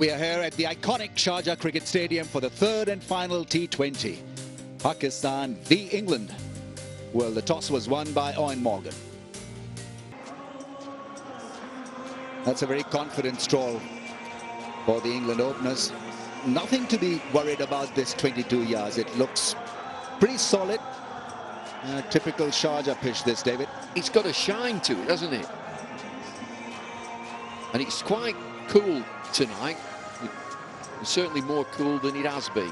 We are here at the iconic Sharjah Cricket Stadium for the third and final T20. Pakistan v England. Well, the toss was won by Owen Morgan. That's a very confident stroll for the England openers. Nothing to be worried about this 22 yards. It looks pretty solid. Typical Sharjah pitch this, David. It's got a shine to it, doesn't it? And it's quite cool tonight. It's certainly more cool than it has been.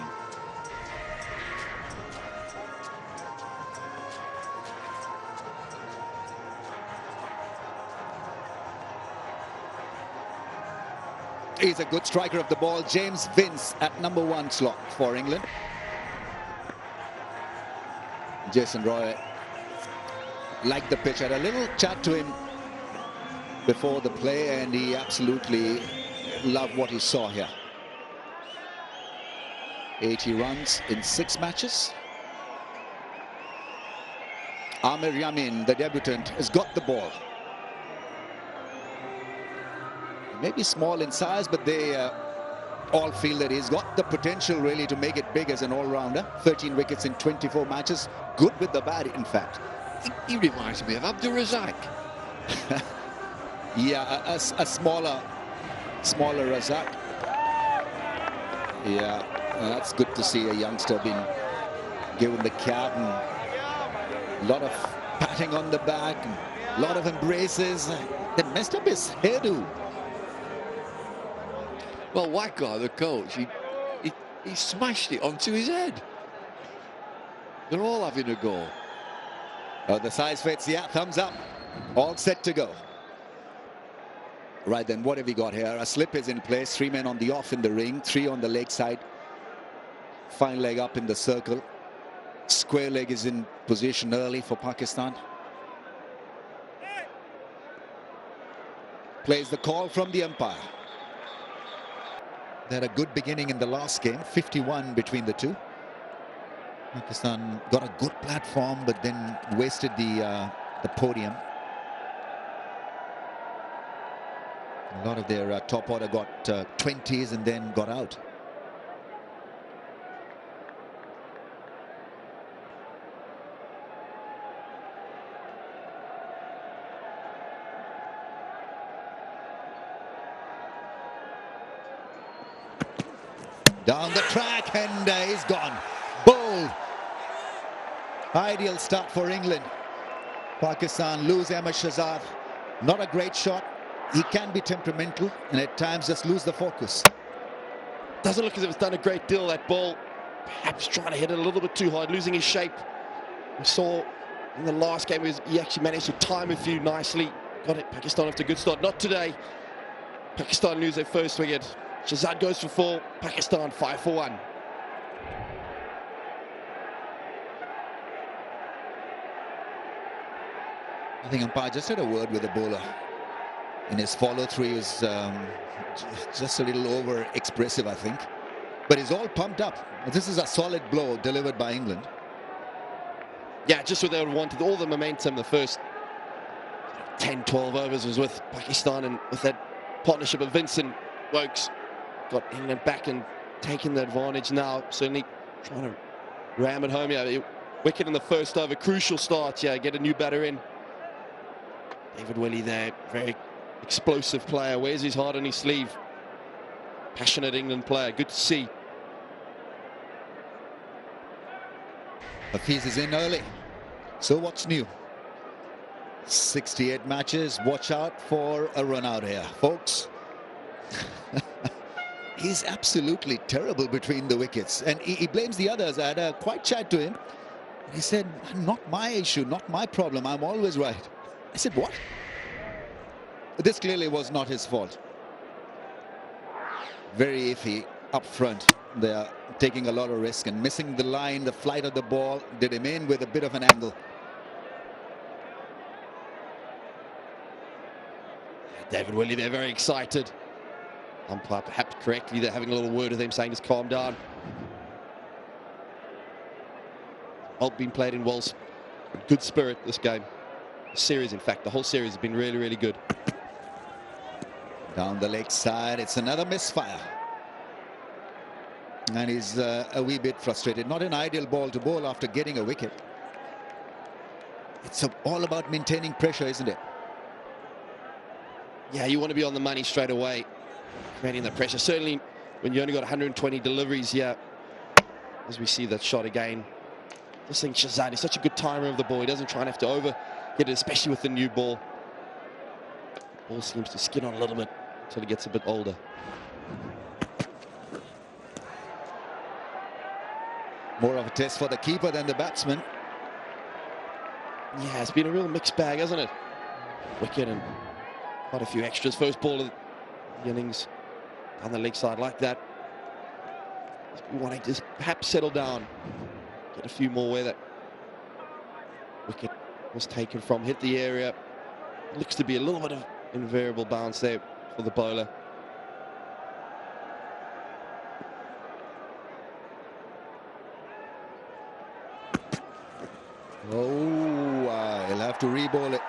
He's a good striker of the ball. James Vince at #1 slot for England. Jason Roy liked the pitch. Had a little chat to him before the play, and he absolutely loved what he saw here. 80 runs in 6 matches. Amir Yamin, the debutant, has got the ball. Maybe small in size, but they all feel that he's got the potential really to make it big as an all-rounder. 13 wickets in 24 matches. Good with the bat, in fact. He reminds me of Abdul Razak. Yeah, a smaller Razak. Yeah, that's good to see a youngster being given the cap, and a lot of patting on the back, and a lot of embraces. They messed up his hairdo. Well, Waggar, the coach, he smashed it onto his head. They're all having a go. Oh, the size fits, yeah, thumbs up. All set to go. Right then, what have we got here? A slip is in place. 3 men on the off in the ring, 3 on the leg side. Fine leg up in the circle. Square leg is in position early for Pakistan. Plays the call from the umpire. They had a good beginning in the last game, 51 between the two. Pakistan got a good platform, but then wasted the podium. A lot of their top order got 20s and then got out. Down the track, and he's gone. Bold. Ideal start for England. Pakistan lose Ahmed Shahzad. Not a great shot. He can be temperamental and at times just lose the focus. Doesn't look as if it's done a great deal, that ball. Perhaps trying to hit it a little bit too hard, losing his shape. We saw in the last game he actually managed to time a few nicely. Got it, Pakistan off to a good start. Not today. Pakistan lose their first wicket. Shahzad goes for 4. Pakistan 5 for 1. I think umpire just had a word with the bowler. In his follow-through, he was just a little over-expressive, I think. But he's all pumped up. This is a solid blow delivered by England. Yeah, just what they would wanted. All the momentum, the first 10, 12 overs was with Pakistan, and with that partnership of Vincent Wokes, got England back and taking the advantage now. Certainly trying to ram it home. Yeah, wicket in the first over, crucial start. Yeah, get a new batter in. David Willey there, very explosive player. Wears his heart on his sleeve. Passionate England player. Good to see. Hafiz is in early. So what's new? 68 matches. Watch out for a run out here, folks. He's absolutely terrible between the wickets, and he blames the others. I had a quiet chat to him. He said, not my issue, not my problem. I'm always right. I said, what? This clearly was not his fault. Very iffy up front. They are taking a lot of risk and missing the line. The flight of the ball did him in with a bit of an angle. David Willey, they're very excited. Umpire, perhaps correctly, they're having a little word with him, saying just calm down. All been played in Wales. Good spirit this game. Series, in fact, the whole series has been really, really good. Down the leg side, it's another misfire. And he's a wee bit frustrated. Not an ideal ball to bowl after getting a wicket. It's all about maintaining pressure, isn't it? Yeah, you want to be on the money straight away, creating the pressure. Certainly when you only got 120 deliveries here, as we see that shot again. Just think Shahzad is such a good timer of the ball. He doesn't try and have to over hit it, especially with the new ball. Ball seems to skin on a little bit until he gets a bit older. More of a test for the keeper than the batsman. Yeah, it's been a real mixed bag, hasn't it? Wicket and quite a few extras. First ball of the innings on the leg side like that. We want to just perhaps settle down, get a few more where that wicket was taken from, hit the area. Looks to be a little bit of invariable bounce there for the bowler. Oh, he'll have to re-bowl it.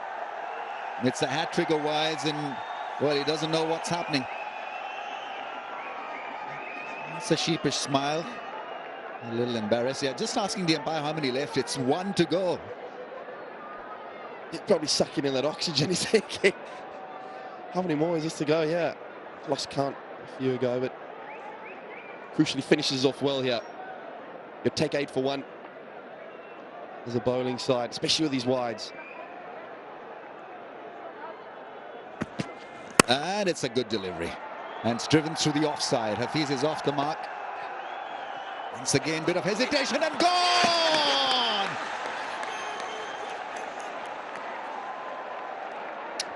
It's a hat-trick of wides, and, well, he doesn't know what's happening. It's a sheepish smile. A little embarrassed. Yeah, just asking the umpire how many left. It's 1 to go. He's probably sucking in that oxygen. He's thinking, how many more is this to go? Yeah, lost count a few ago, but crucially finishes off well here. You take 8 for 1 as a bowling side, especially with these wides. And it's a good delivery. And it's driven through the offside. Hafiz is off the mark. Once again, bit of hesitation and gone!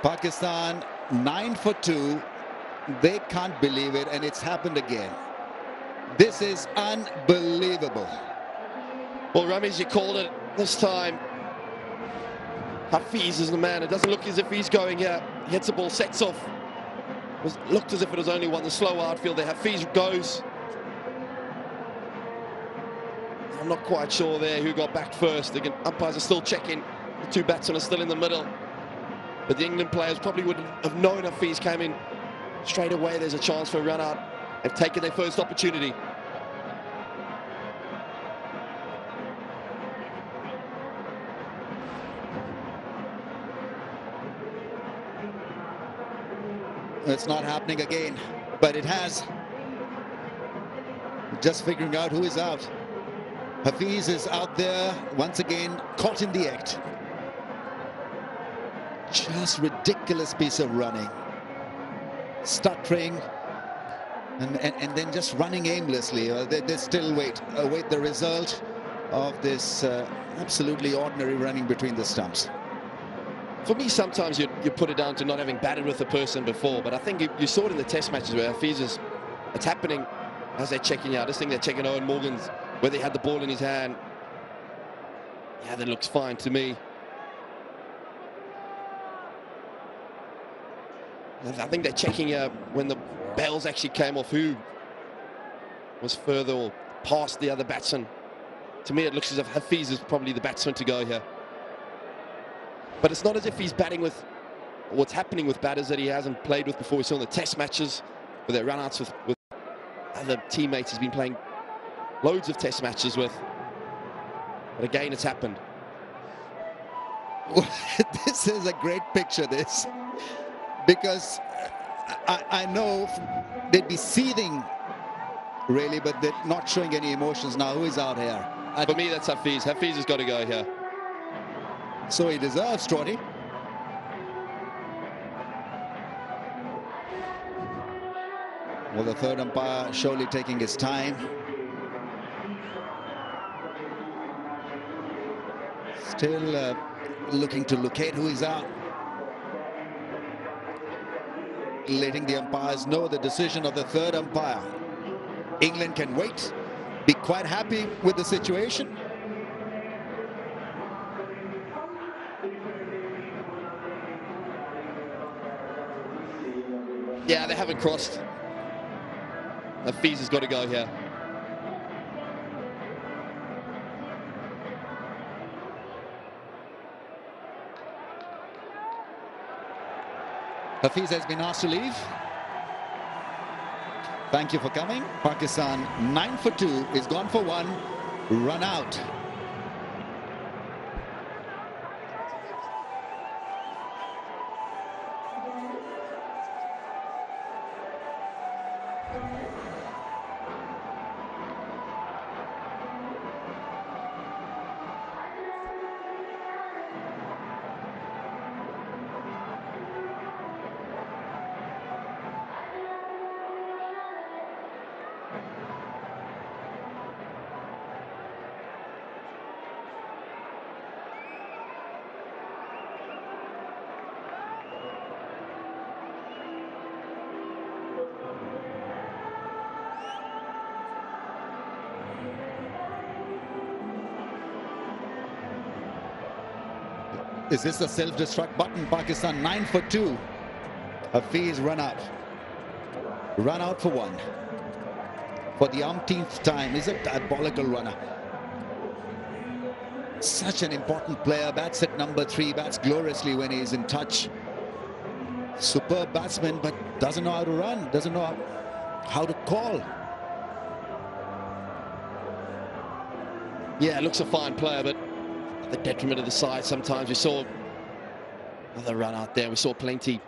Pakistan 9 for 2. They can't believe it, and it's happened again. This is unbelievable. Well, Ramesh, you called it this time. Hafiz is the man. It doesn't look as if he's going here. He hits the ball, sets off. Looked as if it was only one. The slow outfield there. Hafiz goes. I'm not quite sure there who got back first. The umpires are still checking. The two batsmen are still in the middle. But the England players probably would have known Hafiz came in straight away. There's a chance for a run out. They've taken their first opportunity. It's not happening again, but it has. Just figuring out who is out. Hafiz is out there once again, caught in the act. Just ridiculous piece of running. Stuttering and then just running aimlessly. They still await the result of this absolutely ordinary running between the stumps. For me, sometimes you put it down to not having batted with the person before, but I think you saw it in the test matches where Hafiz it's happening as they're checking out. This thing they're checking Owen Morgan's, where they had the ball in his hand. Yeah, that looks fine to me. I think they're checking when the bells actually came off who was further or past the other batsman. To me, it looks as if Hafiz is probably the batsman to go here. But it's not as if he's batting with what's happening with batters that he hasn't played with before. We saw in the test matches where their run-outs with other teammates he's been playing loads of test matches with. But again, it's happened. This is a great picture, this. Because I know they'd be seething, really, but they're not showing any emotions now. Who is out here? For me, that's Hafiz. Hafiz has got to go here. So he deserves, Trotty. Well, the third umpire surely taking his time. Still looking to locate who is out. Letting the umpires know the decision of the third umpire. England can wait, be quite happy with the situation. Yeah, they haven't crossed. Hafiz has got to go here. Hafiz has been asked to leave. Thank you for coming. Pakistan 9 for 2 is gone for 1. Run out. Is this the self-destruct button? Pakistan 9 for 2. Hafiz run out. Run out for 1. For the umpteenth time. He's a diabolical runner. Such an important player. Bats at number 3. Bats gloriously when he's in touch. Superb batsman, but doesn't know how to run. Doesn't know how to call. Yeah, looks a fine player, but at the detriment of the side sometimes. We saw another run out there. We saw plenty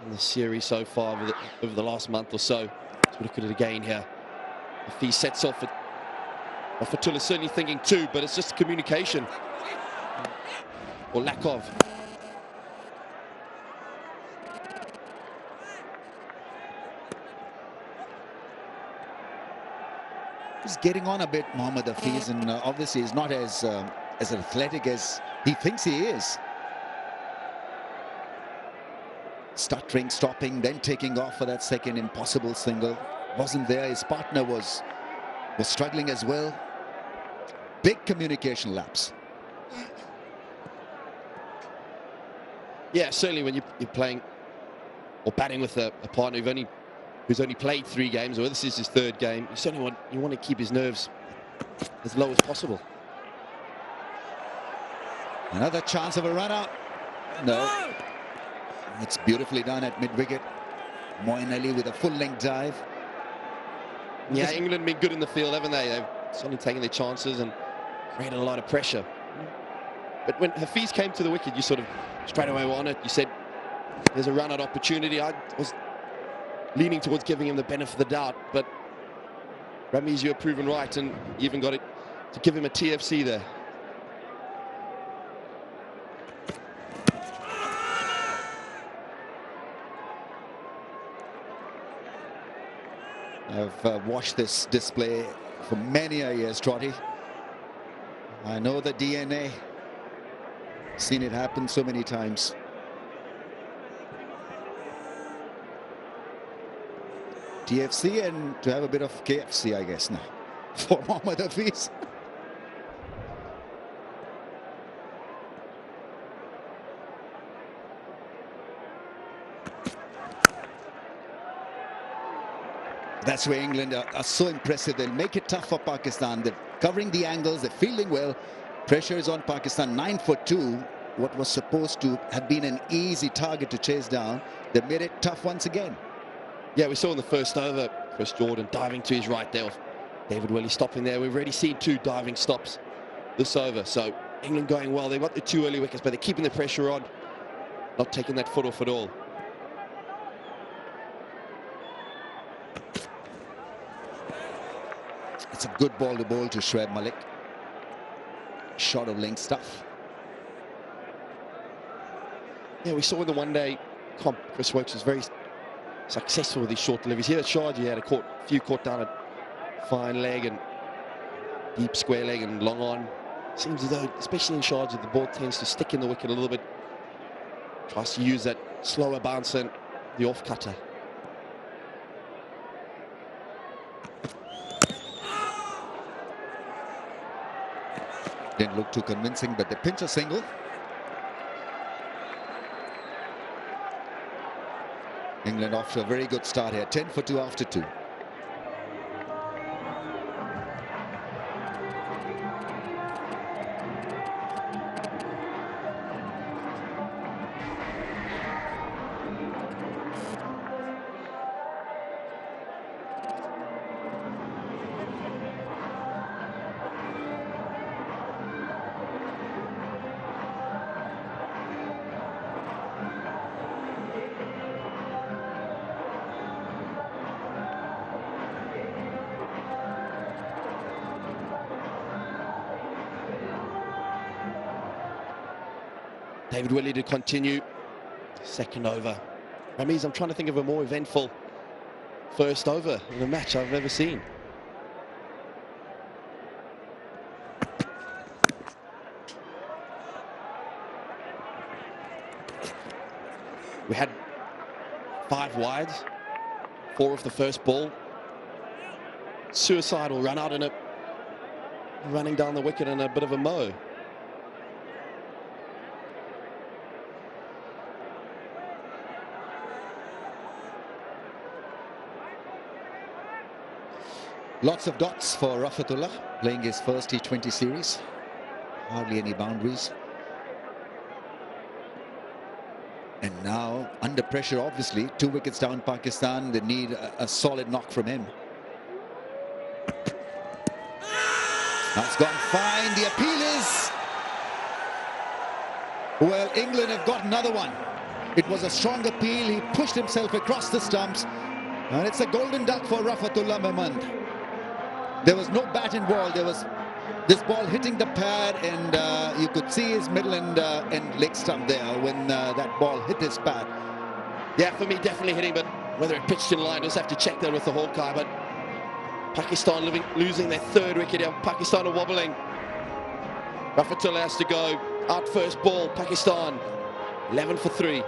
in the series so far over the last month or so. Let's look at it again here. If he sets off at Tula, certainly thinking 2, but it's just communication or lack of. He's getting on a bit, Mohammad Hafiz, and obviously he's not as athletic as he thinks he is. Stuttering, stopping, then taking off for that second impossible single. Wasn't there. His partner was struggling as well. Big communication lapse. Yeah, certainly when you're playing or batting with a partner who's only played 3 games, or this is his 3rd game, you certainly want to keep his nerves as low as possible. Another chance of a run out. No. It's beautifully done at mid-wicket. Moeen Ali with a full-length dive. Yeah, England been good in the field, haven't they? They've certainly taken their chances and created a lot of pressure. But when Hafiz came to the wicket, you sort of straight away were on it. You said, there's a run-out opportunity. I was leaning towards giving him the benefit of the doubt, but Ramiz, you were proven right, and you even got it to give him a TFC there. I've watched this display for many a years, Trotty. I know the DNA. Seen it happen so many times. TFC and to have a bit of KFC, I guess, now for Mohammad Hafiz. That's where England are so impressive. They'll make it tough for Pakistan. They're covering the angles. They're fielding well. Pressure is on Pakistan. 9 for 2. What was supposed to have been an easy target to chase down. They made it tough once again. Yeah, we saw in the first over, Chris Jordan diving to his right there. David Willey stopping there. We've already seen 2 diving stops this over. So England going well. They've got the 2 early wickets, but they're keeping the pressure on. Not taking that foot off at all. It's a good ball to bowl to Shoaib Malik. Shot of length stuff. Yeah, we saw in the one-day comp, Chris Woakes was very successful with his short deliveries. Here at Sharjah, he had a few caught down a fine leg and deep square leg and long on. Seems as though, especially in Sharjah, the ball tends to stick in the wicket a little bit. Tries to use that slower bouncer and the off-cutter. Didn't look too convincing, but they pinch a single. England off to a very good start here. 10 for 2 after 2. David Willey to continue. Second over. Ramiz, I'm trying to think of a more eventful first over in a match I've ever seen. We had 5 wides, 4 of the first ball. Suicidal run out in it, running down the wicket in a bit of a mow. Lots of dots for Rafatullah, playing his first T20 series. Hardly any boundaries. And now, under pressure, obviously, 2 wickets down Pakistan. They need a solid knock from him. That's gone fine. The appeal is... Well, England have got another one. It was a strong appeal. He pushed himself across the stumps. And it's a golden duck for Rafatullah Mahmud. There was no bat involved. There was this ball hitting the pad, and you could see his middle and leg stump there when that ball hit his pad. Yeah, for me, definitely hitting, but whether it pitched in line, just have to check that with the Hawkeye. But Pakistan losing their 3rd wicket. Pakistan are wobbling. Rafatullah has to go. Out first ball, Pakistan 11 for 3.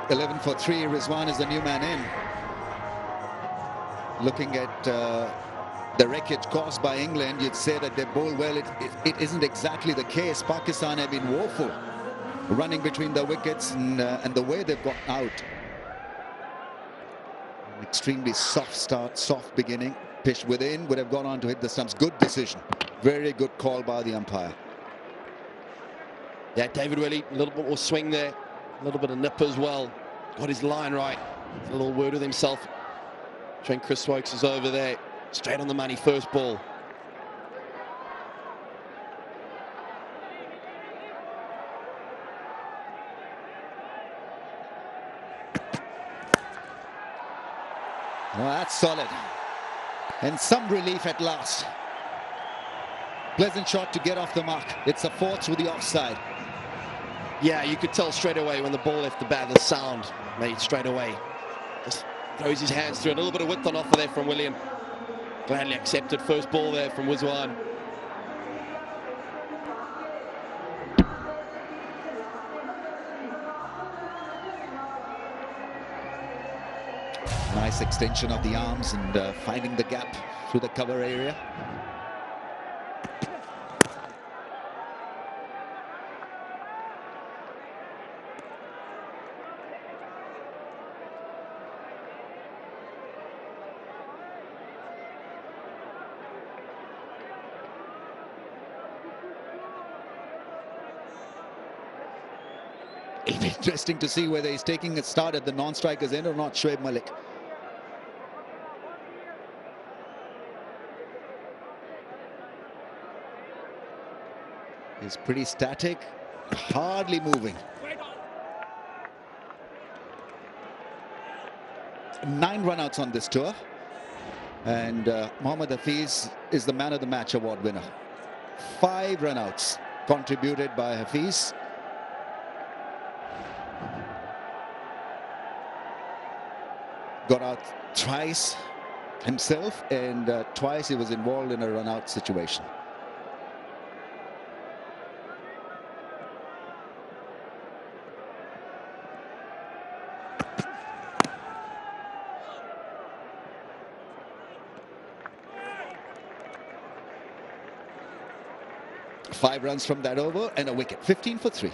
$11 for 3. Rizwan is the new man in. Looking at the wreckage caused by England, you'd say that they bowl well. It isn't exactly the case. Pakistan have been woeful, running between the wickets and the way they've got out. Extremely soft start, soft beginning. Pitched within, would have gone on to hit the stumps. Good decision. Very good call by the umpire. Yeah, David Willey, a little bit more swing there. A little bit of nip as well. Got his line right. A little word with himself. Trent Chris Wokes is over there. Straight on the money, first ball. Well, that's solid. And some relief at last. Pleasant shot to get off the mark. It's a 4 through the offside. Yeah, you could tell straight away when the ball left the bat, the sound made straight away. Just throws his hands through. A little bit of width on offer there from William. Gladly accepted first ball there from Rizwan. Nice extension of the arms and finding the gap through the cover area. It'll be interesting to see whether he's taking a start at the non-strikers end or not, Shoaib Malik. He's pretty static, hardly moving. 9 run-outs on this tour. And Mohammad Hafiz is the man of the match award winner. 5 run-outs contributed by Hafiz. Got out thrice himself, and twice he was involved in a run-out situation. Five runs from that over and a wicket. 15 for 3.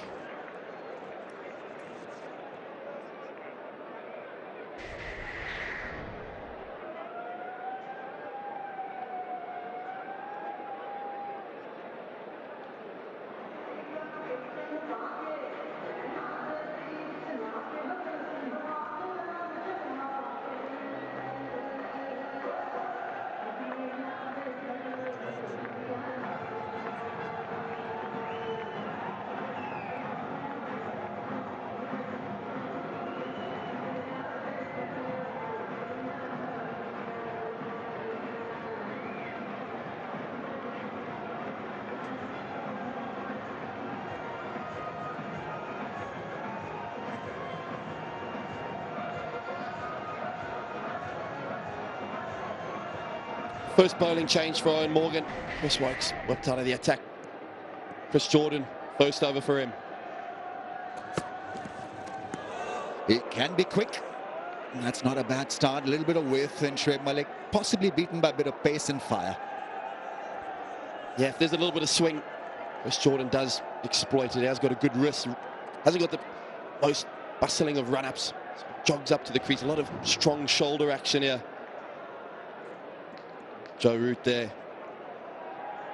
First bowling change for Owen Morgan. Chris Wokes whipped out of the attack. Chris Jordan, first over for him. It can be quick. That's not a bad start. A little bit of width, and Shoaib Malik possibly beaten by a bit of pace and fire. Yeah, if there's a little bit of swing, Chris Jordan does exploit it. He has got a good wrist. Hasn't got the most bustling of run-ups. Jogs up to the crease. A lot of strong shoulder action here. Joe Root there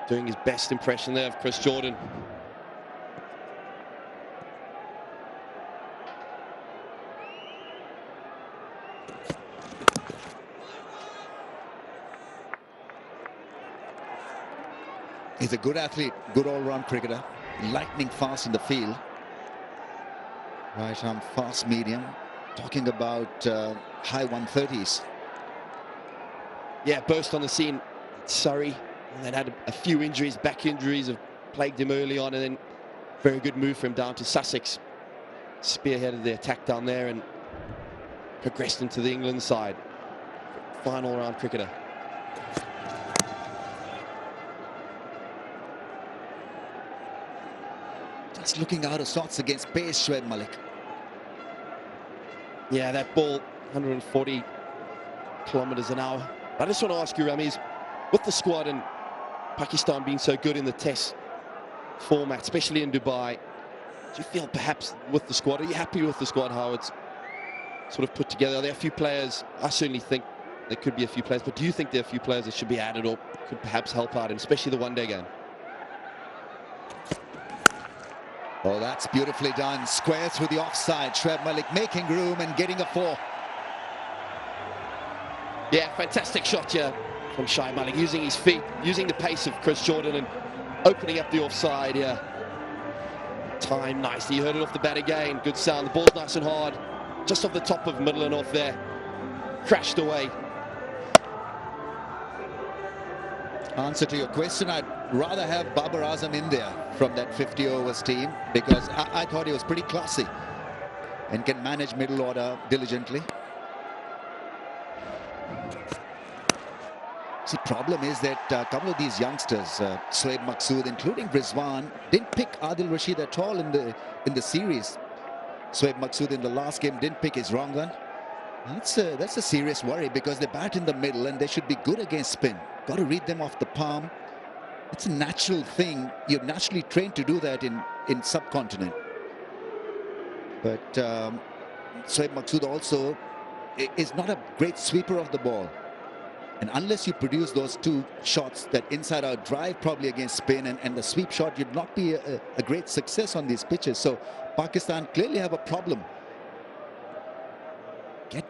doing his best impression there of Chris Jordan. He's a good athlete, good all-round cricketer, lightning fast in the field. Right arm fast medium, talking about high 130s. Yeah, burst on the scene at Surrey, and then had a few injuries, back injuries have plagued him early on, and then very good move for him down to Sussex. Spearheaded the attack down there and progressed into the England side. Final round cricketer. Just looking out of sorts against pace, Shoaib Malik. Yeah, that ball, 140 kilometers an hour. I just want to ask you, Ramiz, with the squad and Pakistan being so good in the test format, especially in Dubai, do you feel perhaps with the squad, are you happy with the squad, how it's sort of put together? Are there a few players, I certainly think there could be a few players, but do you think there are a few players that should be added or could perhaps help out, and especially the one-day game? Oh, that's beautifully done. Square through the offside. Shoaib Malik making room and getting a 4. Yeah, fantastic shot here from Shoaib Malik, using his feet, using the pace of Chris Jordan and opening up the offside here. Time nicely. You heard it off the bat again. Good sound. The ball's nice and hard. Just off the top of middle and off there. Crashed away. Answer to your question, I'd rather have Babar Azam in there from that 50 overs team, because I thought he was pretty classy and can manage middle order diligently. See, problem is that a couple of these youngsters, Shoaib Maqsood, including Rizwan, didn't pick Adil Rashid at all in the series. Shoaib Maqsood in the last game didn't pick his wrong run. That's a serious worry, because they bat in the middle and they should be good against spin. Got to read them off the palm. It's a natural thing. You're naturally trained to do that in subcontinent. But Shoaib Maqsood also is not a great sweeper of the ball. And unless you produce those two shots, that inside-out drive probably against spin and the sweep shot, you'd not be a great success on these pitches. So Pakistan clearly have a problem. Get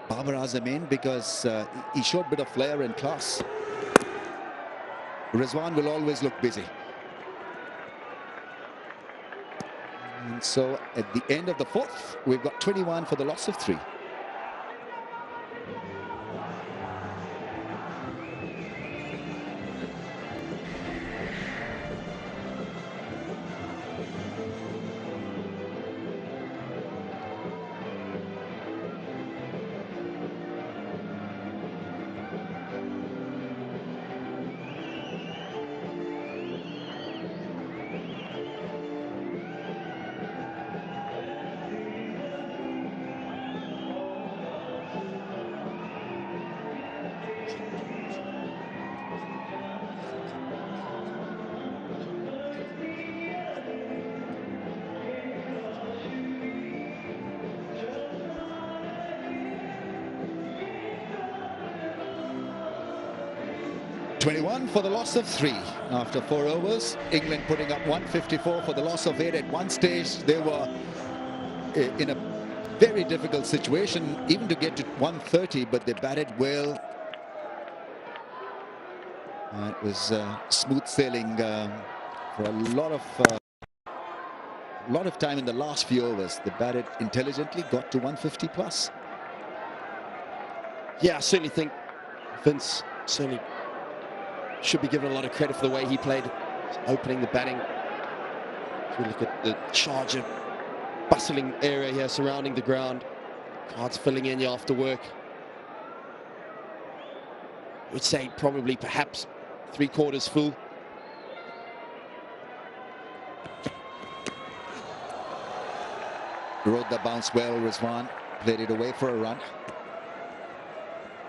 Babar Azam in, because he showed a bit of flair and class. Rizwan will always look busy. And so at the end of the 4th, we've got 21 for the loss of 3. .21 for the loss of 3 after 4 overs. England putting up 154 for the loss of 8. At one stage, they were in a very difficult situation, even to get to 130, but they batted well. It was smooth sailing for a lot of time in the last few overs. They batted intelligently, got to 150 plus. Yeah, I certainly think Vince certainly should be given a lot of credit for the way he played, opening the batting. If you look at the charge of bustling area here surrounding the ground, cards filling in here after work. I would say probably perhaps 3/4 full. Rode the bounce well, Rizwan. Played it away for a run.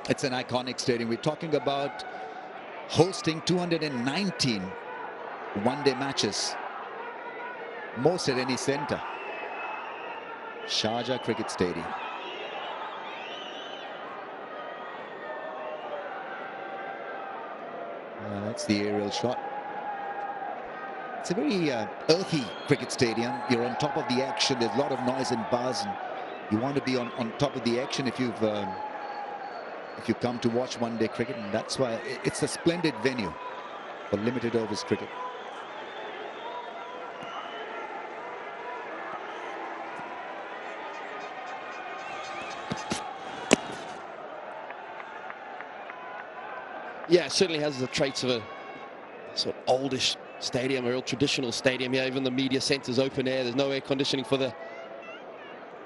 It's an iconic stadium. We're talking about hosting 219 one-day matches. Most at any centre. Sharjah Cricket Stadium. That's the aerial shot. It's a very earthy cricket stadium. You're on top of the action. There's a lot of noise and buzz, and you want to be on top of the action if you come to watch one-day cricket, and that's why it's a splendid venue for limited overs cricket. Yeah, it certainly has the traits of a sort of oldish stadium, a real traditional stadium. Yeah, even the media centre's open air. There's no air conditioning for the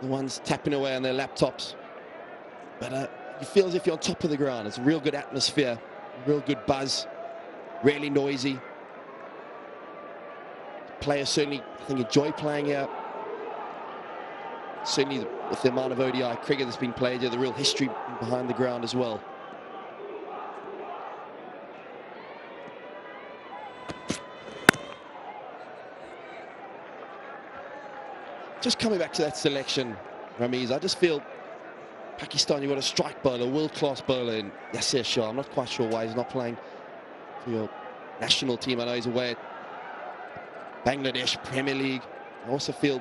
ones tapping away on their laptops. But you feel as if you're on top of the ground. It's a real good atmosphere, real good buzz, really noisy. Players certainly, I think, enjoy playing here. Certainly with the amount of ODI cricket that's been played here, the real history behind the ground as well. Just coming back to that selection, Ramiz, I just feel Pakistan, you've got a strike bowler, world-class bowler in Yasir Shah. I'm not quite sure why he's not playing for your national team. I know he's away at Bangladesh Premier League. I also feel,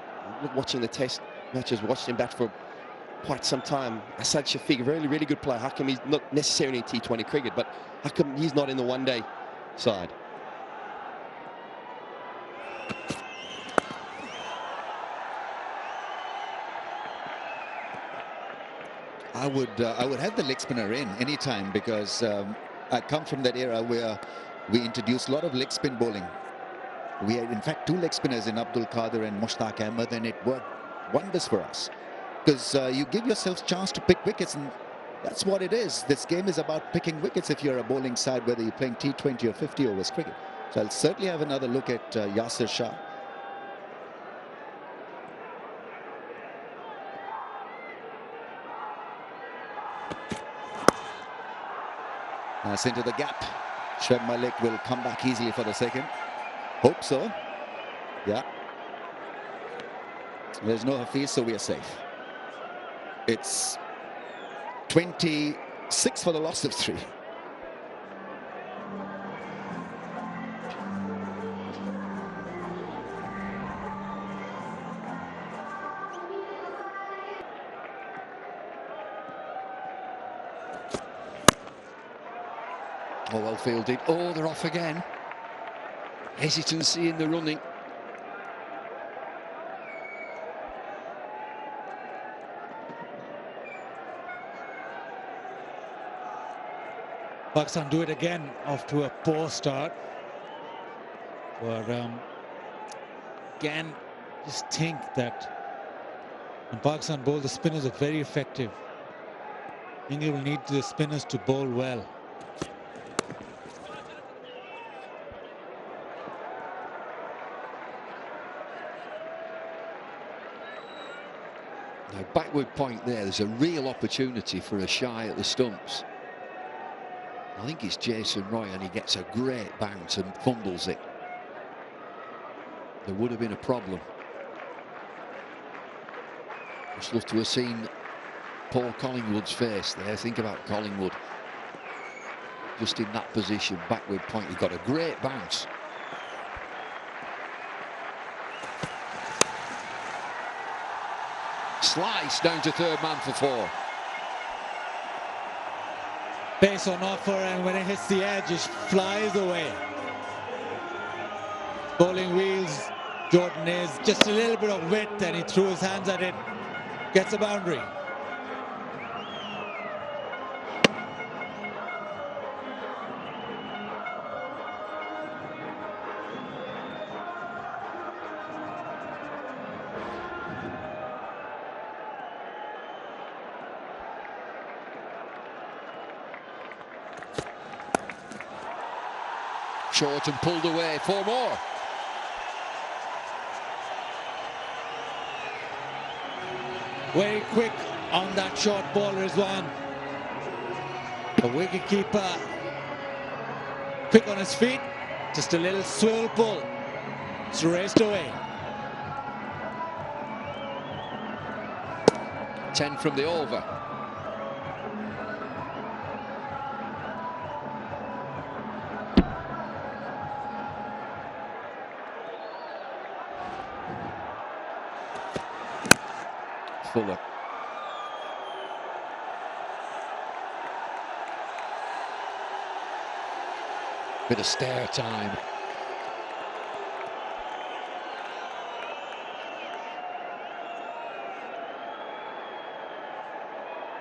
watching the test matches, watching him bat for quite some time. Asad Shafiq, a really, really good player. How come he's not necessarily in T20 cricket, but how come he's not in the one-day side? I would have the leg spinner in anytime, because I come from that era where we introduced a lot of leg spin bowling. We had, in fact, 2 leg spinners in Abdul Qadir and Mushtaq Ahmed, and it worked wonders for us, because you give yourselves a chance to pick wickets, and that's what it is. This game is about picking wickets if you're a bowling side, whether you're playing T20 or 50 overs cricket. So I'll certainly have another look at Yasir Shah. That's into the gap. Shoaib Malik will come back easily for the second. Hope so. Yeah. There's no Hafiz, so we are safe. It's 26 for the loss of 3. Oh, well fielded. Oh, they're off again. Hesitancy in the running. Pakistan do it again off to a poor start. But again, just think that when Pakistan bowl, the spinners are very effective. England will need the spinners to bowl well. Now, backward point there. There's a real opportunity for a shy at the stumps. I think it's Jason Roy, and he gets a great bounce and fumbles it. There would have been a problem. Just love to have seen Paul Collingwood's face there. Think about Collingwood just in that position, backward point. He got a great bounce. Slice down to third man for 4. Pace on offer, and when it hits the edge, it flies away. Bowling wheels, Jordan is just a little bit of width, and he threw his hands at it, gets a boundary. short and pulled away. 4 more. Very quick on that short ball, Rizwan. The wicketkeeper quick on his feet. Just a little swivel pull. It's raced away. 10 from the over. Fuller. Bit of stare time.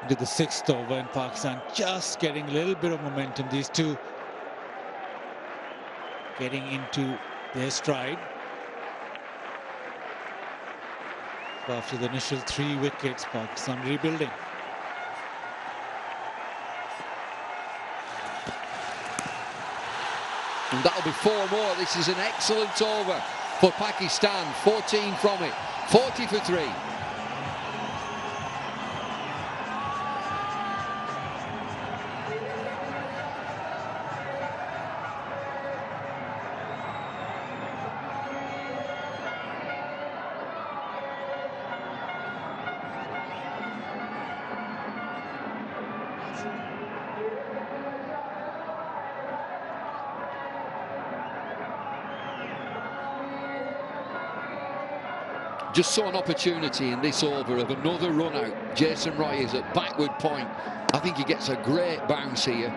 Into the 6th over in Pakistan, just getting a little bit of momentum. These two getting into their stride. So after the initial 3 wickets, Pakistan rebuilding. And that'll be 4 more. This is an excellent over for Pakistan. 14 from it. 40 for 3. Just saw an opportunity in this over of another run out. Jason Roy is at backward point. I think he gets a great bounce here.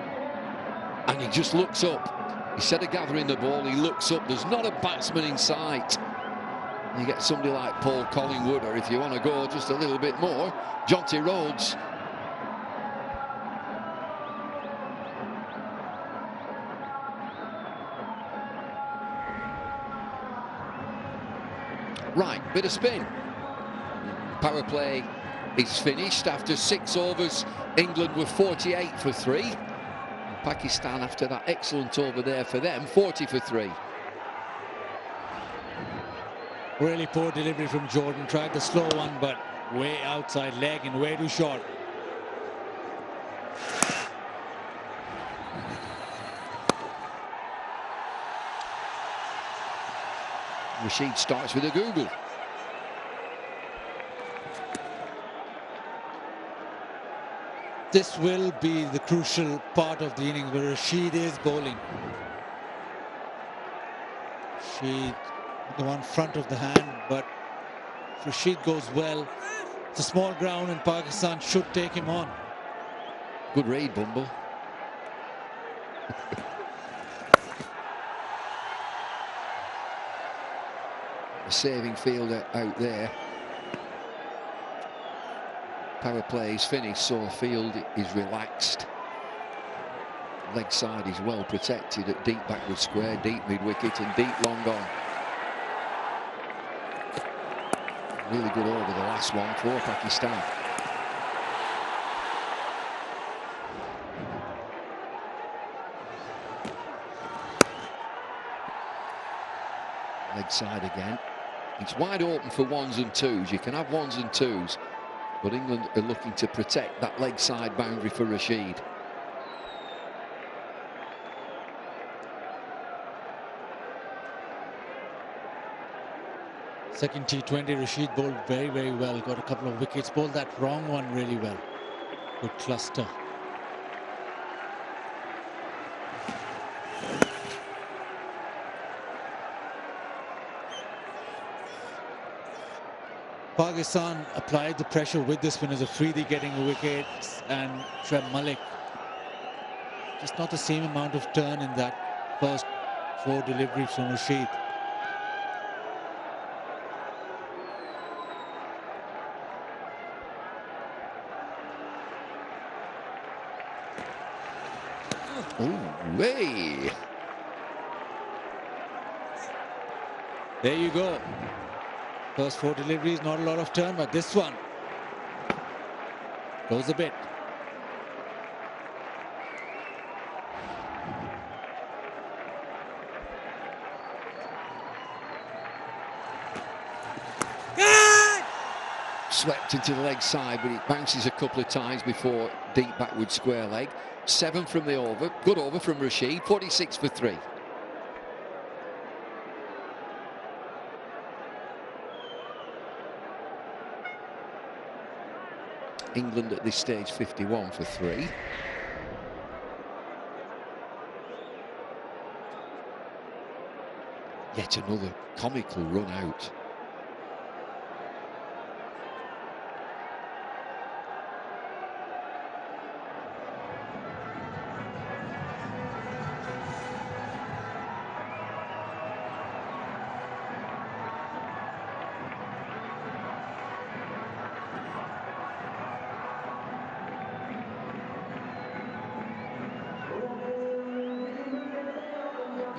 And he just looks up. Instead of gathering the ball, he looks up. There's not a batsman in sight. You get somebody like Paul Collingwood, or if you want to go just a little bit more, Jonty Rhodes. Right, bit of spin. Power play is finished after 6 overs. England were 48 for 3. And Pakistan, after that excellent over there for them, 40 for 3. Really poor delivery from Jordan. Tried the slow one, but way outside leg and way too short. Rashid starts with a Google. This will be the crucial part of the innings where Rashid is bowling. Rashid, the one front of the hand, but if Rashid goes well, it's a small ground and Pakistan should take him on. Good read, Bumble. A saving fielder out there. Power play is finished, so the field is relaxed. Leg side is well protected at deep backward square, deep mid-wicket and deep long on. Really good over the last one for Pakistan. Leg side again. It's wide open for 1s and 2s. You can have 1s and 2s, but England are looking to protect that leg side boundary for Rashid. Second T20, Rashid bowled very, very well. Got a couple of wickets. Bowled that wrong one really well. Good cluster. Pakistan applied the pressure with the spinners. Afridi getting a wicket and Shoaib Malik. Just not the same amount of turn in that first 4 deliveries from Rashid. Oh, way! There you go. First 4 deliveries, not a lot of turn, but this one goes a bit. Swept into the leg side, but it bounces a couple of times before deep backward square leg. 7 from the over. Good over from Rashid. 46 for 3. England at this stage 51 for 3. Yet another comical run out.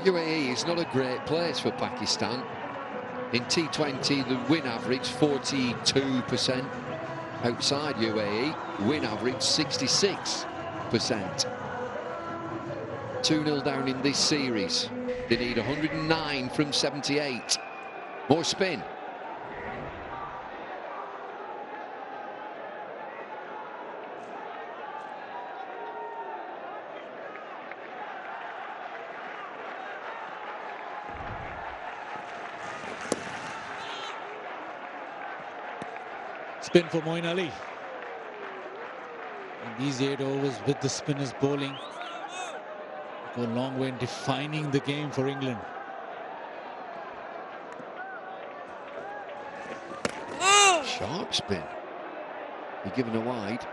UAE is not a great place for Pakistan. In T20, the win average 42%. Outside UAE, win average 66%. 2-0 down in this series. They need 109 from 78. More spin. Spin for Moeen Ali. In these 8 overs with the spinners bowling, go a long way in defining the game for England. Sharp spin. You're given a wide.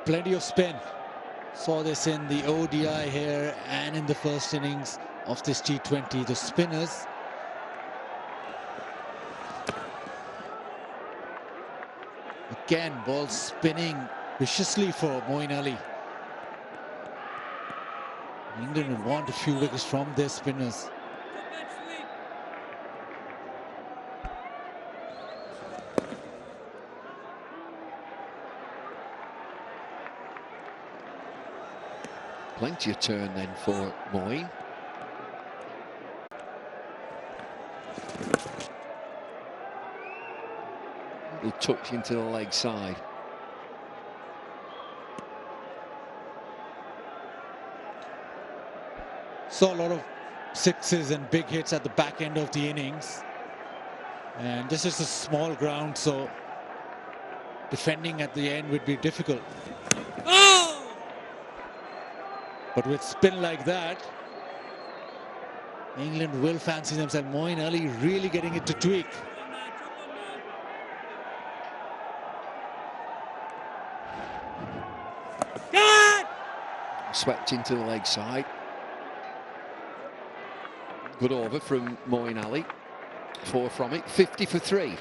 Plenty of spin. Saw this in the ODI here and in the first innings of this T20. The spinners again, ball spinning viciously for Moeen Ali. England would want a few wickets from their spinners. Plenty of turn then for Moeen. Little touch into the leg side. Saw a lot of sixes and big hits at the back end of the innings. And this is a small ground, so defending at the end would be difficult. But with spin like that, England will fancy themselves. Moeen Ali really getting it to tweak. Swept into the leg side. Good over from Moeen Ali. 4 from it. 50 for 3.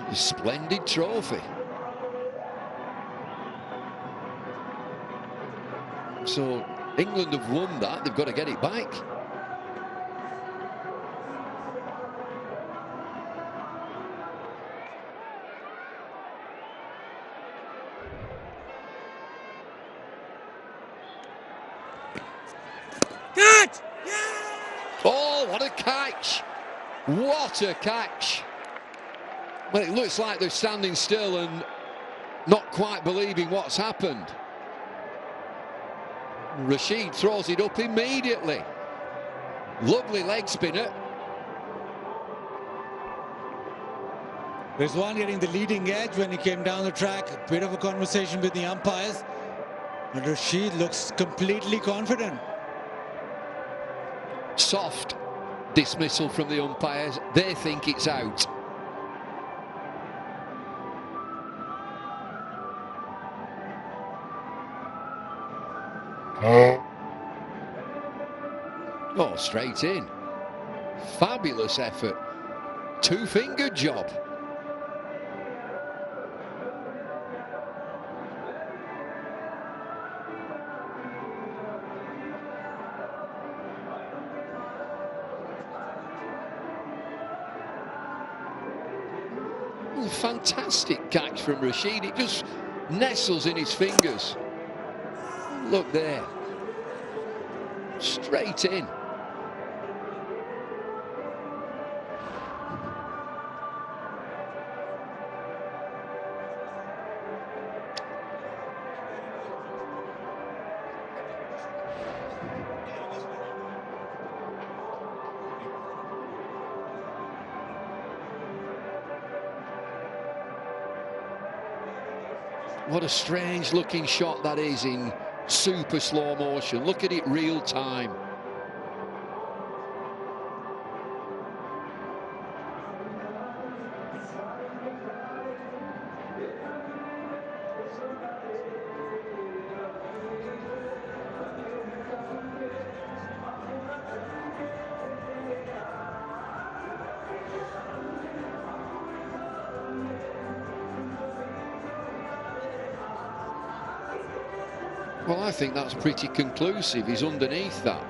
A splendid trophy. So England have won that. They've got to get it back. Catch! Oh, what a catch! What a catch! Well, it looks like they're standing still and not quite believing what's happened. Rashid throws it up immediately. Lovely leg spinner. Rizwan getting the leading edge when he came down the track. A bit of a conversation with the umpires. But Rashid looks completely confident. Soft dismissal from the umpires. They think it's out. Oh, straight in. Fabulous effort. Two-finger job. fantastic catch from Rashid. It just nestles in his fingers. Look there. Straight in. What a strange looking shot that is in super slow motion. Look at it real time. Well, I think that's pretty conclusive. He's underneath that.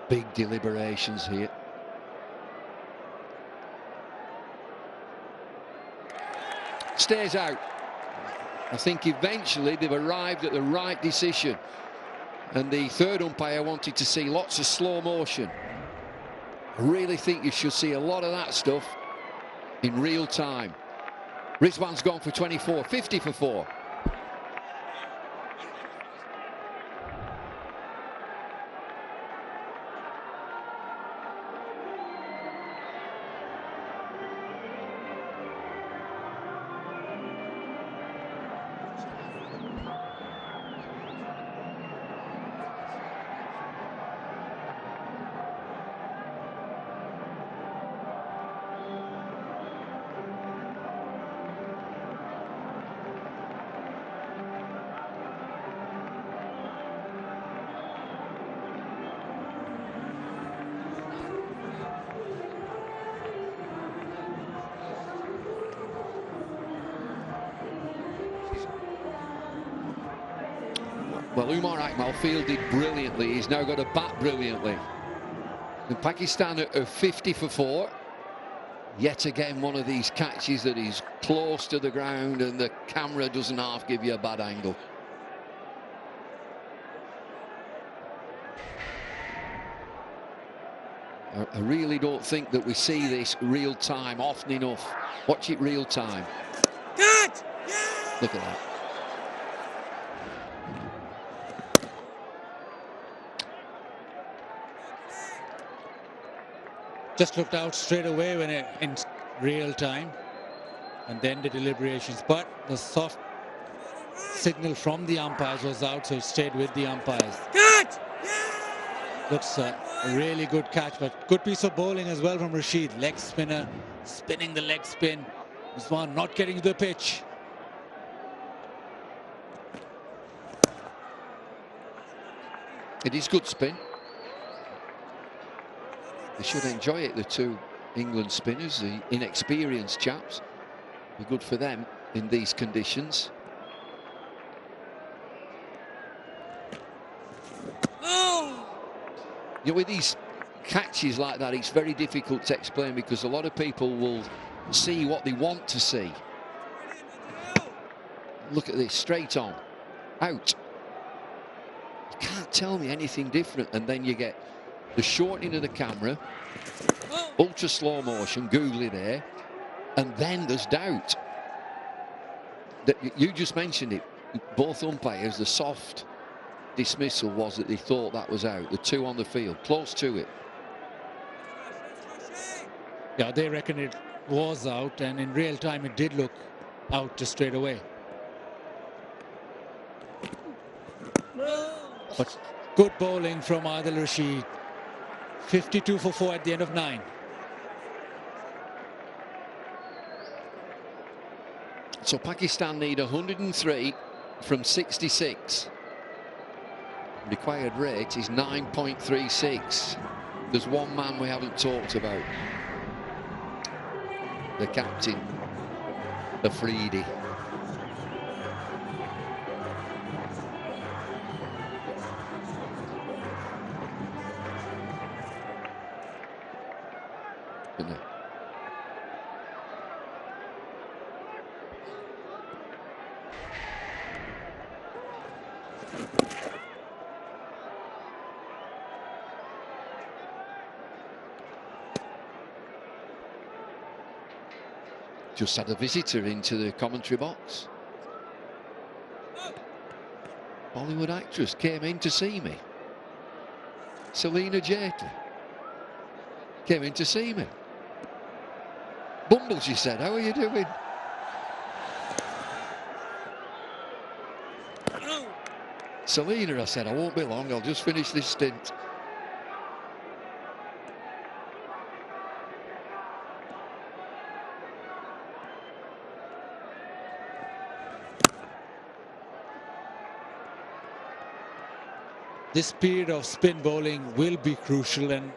Big deliberations here. Stays out. I think eventually they've arrived at the right decision. And the third umpire wanted to see lots of slow motion. I really think you should see a lot of that stuff in real time. Rizwan's gone for 24, 50 for 4. Well, Umar Akmal fielded brilliantly. He's now got to bat brilliantly. And Pakistan are 50 for 4. Yet again, one of these catches that is close to the ground and the camera doesn't half give you a bad angle. I really don't think that we see this real time often enough. Watch it real time. Cut! Look at that. Just looked out straight away when it in real time, and then the deliberations. But the soft signal from the umpires was out, so it stayed with the umpires. Catch! Looks a really good catch, but good piece of bowling as well from Rashid. Leg spinner, spinning the leg spin. This one not getting to the pitch. It is good spin. They should enjoy it, the two England spinners, the inexperienced chaps. Be good for them in these conditions. Oh! You know, with these catches like that, it's very difficult to explain because a lot of people will see what they want to see. Look at this, straight on, out. You can't tell me anything different, and then you get the shortening of the camera, ultra slow motion, googly there, and then there's doubt. That you just mentioned it. both umpires, the soft dismissal was that they thought that was out. The two on the field, close to it. Yeah, they reckon it was out, and in real time it did look out just straight away. But good bowling from Adil Rashid. 52 for 4 at the end of 9. So Pakistan need 103 from 66. Required rate is 9.36. There's one man we haven't talked about. The captain, Afridi. Just had a visitor into the commentary box. Bollywood actress came in to see me. Selena Jaitley came in to see me. Bumble, she said, how are you doing? Selena, I said, I won't be long, I'll just finish this stint. This period of spin bowling will be crucial, and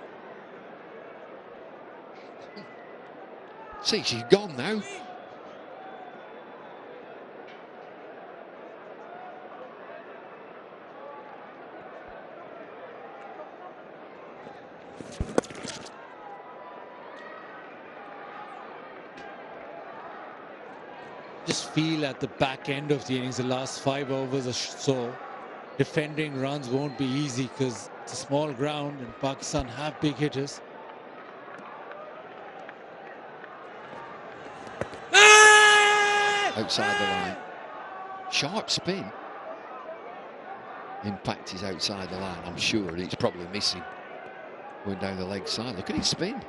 see, she's gone now. just feel at the back end of the innings, the last 5 overs or so, defending runs won't be easy because it's a small ground and Pakistan have big hitters. Outside the line. Sharp spin. Impact is outside the line, I'm sure. It's probably missing. Going down the leg side. Look at his spin.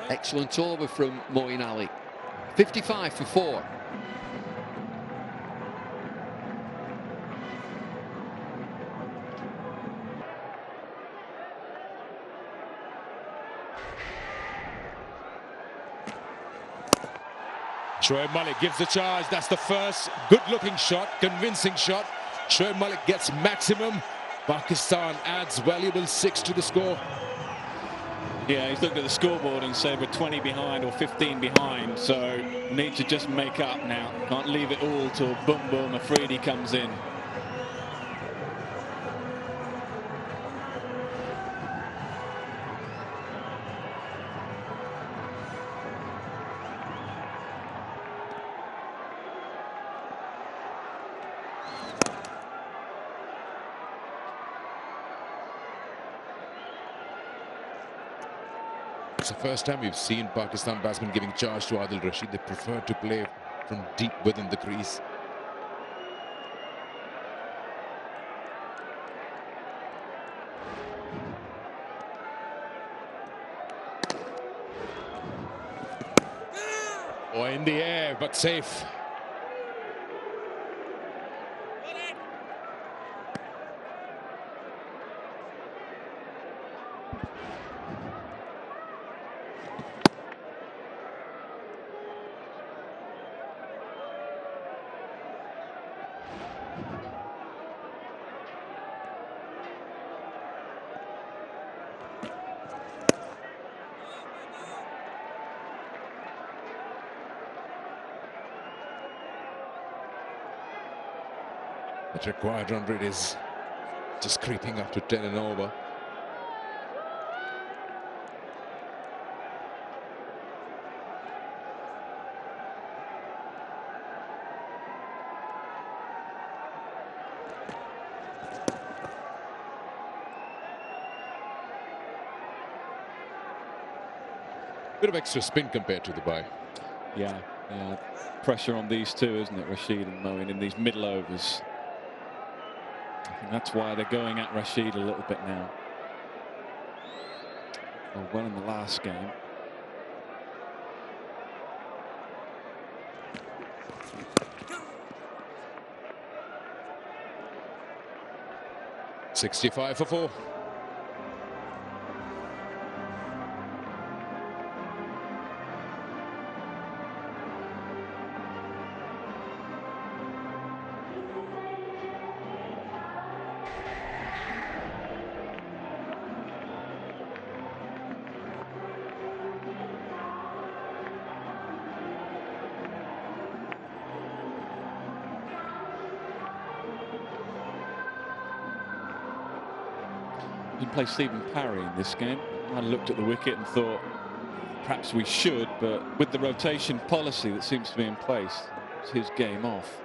Excellent over from Moeen Ali. 55 for 4. Shoaib Malik gives the charge. That's the first good-looking shot, convincing shot. Shoaib Malik gets maximum. Pakistan adds valuable 6 to the score. Yeah, he's looked at the scoreboard and said we're 20 behind or 15 behind, so need to just make up now. Can't leave it all till boom boom Afridi comes in. It's the first time we've seen Pakistan batsmen giving charge to Adil Rashid. They prefer to play from deep within the crease. Oh, in the air, but safe. The required run rate is just creeping up to 10 and over. Bit of extra spin compared to the bye. Yeah, pressure on these two, isn't it, Rashid and Moeen, in these middle overs. I think that's why they're going at Rashid a little bit now. Well, in the last game. .65 for 4. Didn't play Stephen Parry in this game. I looked at the wicket and thought perhaps we should, but with the rotation policy that seems to be in place, it's his game off.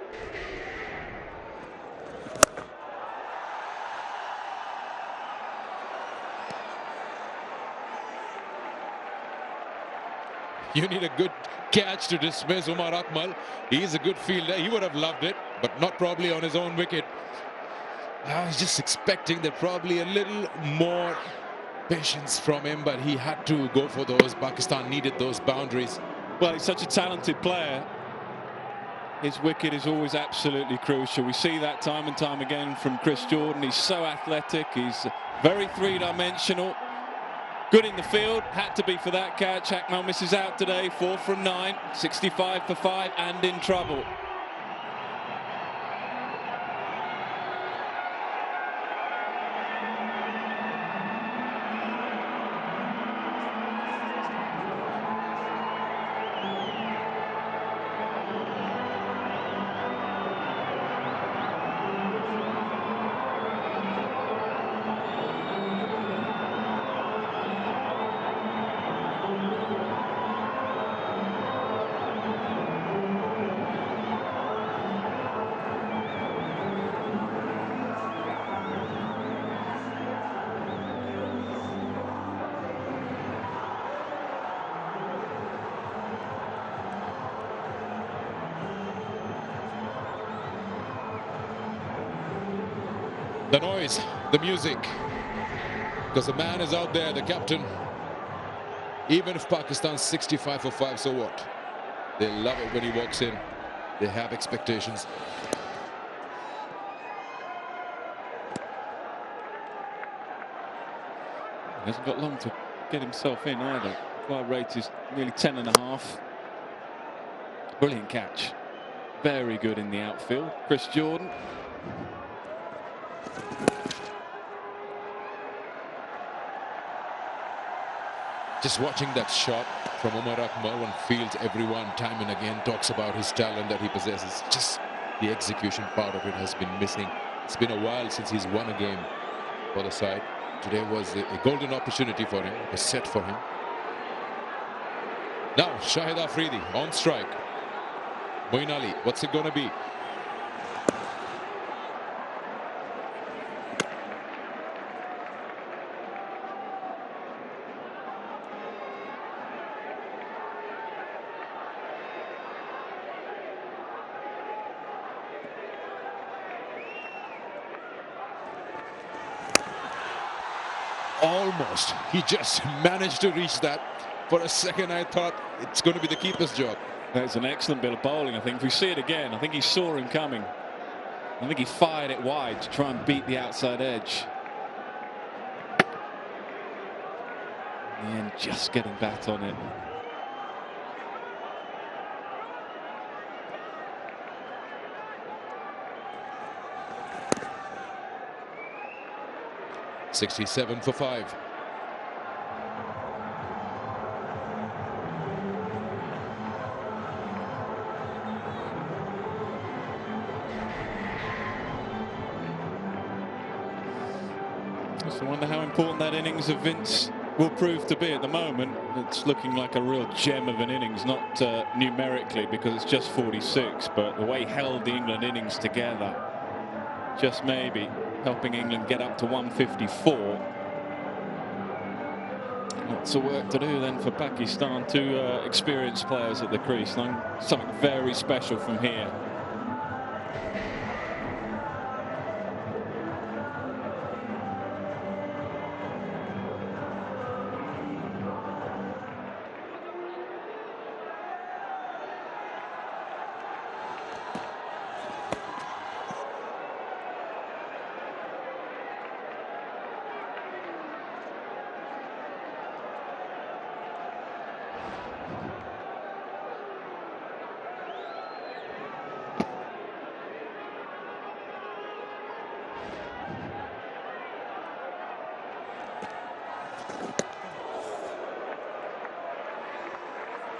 You need a good catch to dismiss Umar Akmal. He's a good fielder. He would have loved it, but not probably on his own wicket. I was just expecting that probably a little more patience from him, but he had to go for those. Pakistan needed those boundaries. Well, he's such a talented player. His wicket is always absolutely crucial. We see that time and time again from Chris Jordan. He's so athletic. He's very three-dimensional. Good in the field. Had to be for that catch. Akmal misses out today. 4 from 9. 65 for 5 and in trouble. The noise, the music, because the man is out there, the captain. Even if Pakistan's 65 for 5, so what? They love it when he walks in. They have expectations. He hasn't got long to get himself in either. Fly rate is nearly 10.5. Brilliant catch. Very good in the outfield. Chris Jordan. Just watching that shot from Umar Akmal, one fields everyone time and again, talks about his talent that he possesses. Just the execution part of it has been missing. It's been a while since he's won a game for the side. Today was a golden opportunity for him, a set for him. Now Shahid Afridi on strike. Moeen Ali, what's it going to be? Almost. He just managed to reach that. For a second, I thought it's going to be the keeper's job. That's an excellent bit of bowling. I think if we see it again, I think he saw him coming. I think he fired it wide to try and beat the outside edge. In the end, just getting bat on it. .67 for 5. I wonder how important that innings of Vince will prove to be. At the moment, it's looking like a real gem of an innings, not numerically because it's just 46, but the way he held the England innings together, just maybe helping England get up to 154. Lots of work to do then for Pakistan. Two experienced players at the crease. Something very special from here.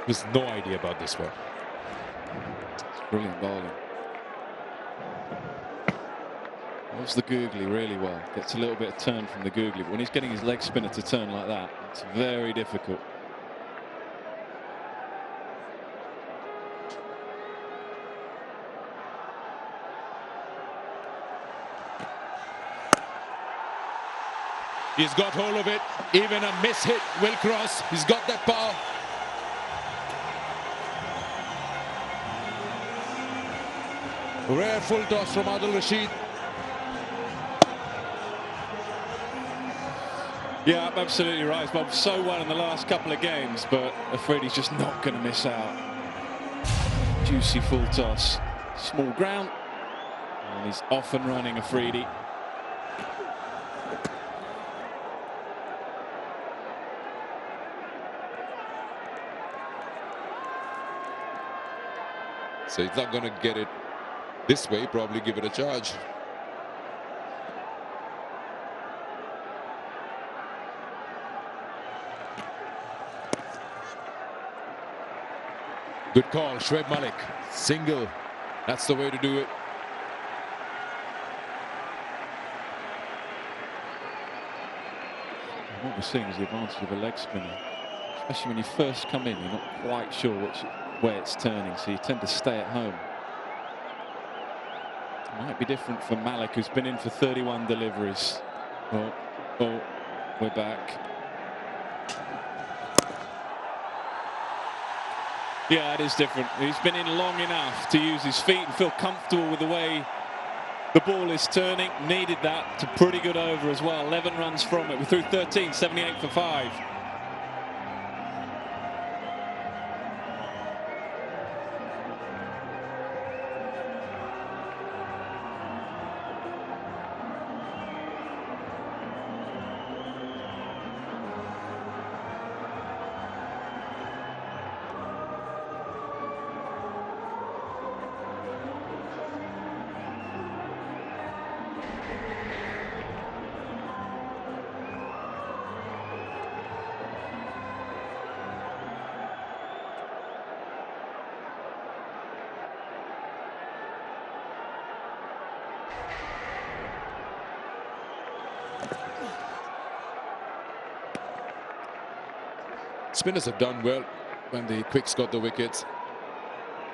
There's no idea about this one. It's brilliant bowling. Loves the googly really well. Gets a little bit of turn from the googly, but when he's getting his leg spinner to turn like that, it's very difficult. He's got hold of it. Even a miss hit will cross. He's got that power. Rare full toss from Adil Rashid. Yeah, I'm absolutely right. He's bowled so well in the last couple of games, but afraid he's just not going to miss out. Juicy full toss. Small ground. And he's off and running, Afridi. So he's not going to get it this way, probably give it a charge. Good call, Shoaib Malik. Single. That's the way to do it. What we're seeing is the advantage of a leg spinner. Especially when you first come in, you're not quite sure where it's turning, so you tend to stay at home. Might be different for Malik, who's been in for 31 deliveries. Oh, we're back. Yeah, it is different. He's been in long enough to use his feet and feel comfortable with the way the ball is turning. Needed that. It's a pretty good over as well. 11 runs from it. We're through 13, 78 for 5. Spinners have done well when the quicks got the wickets.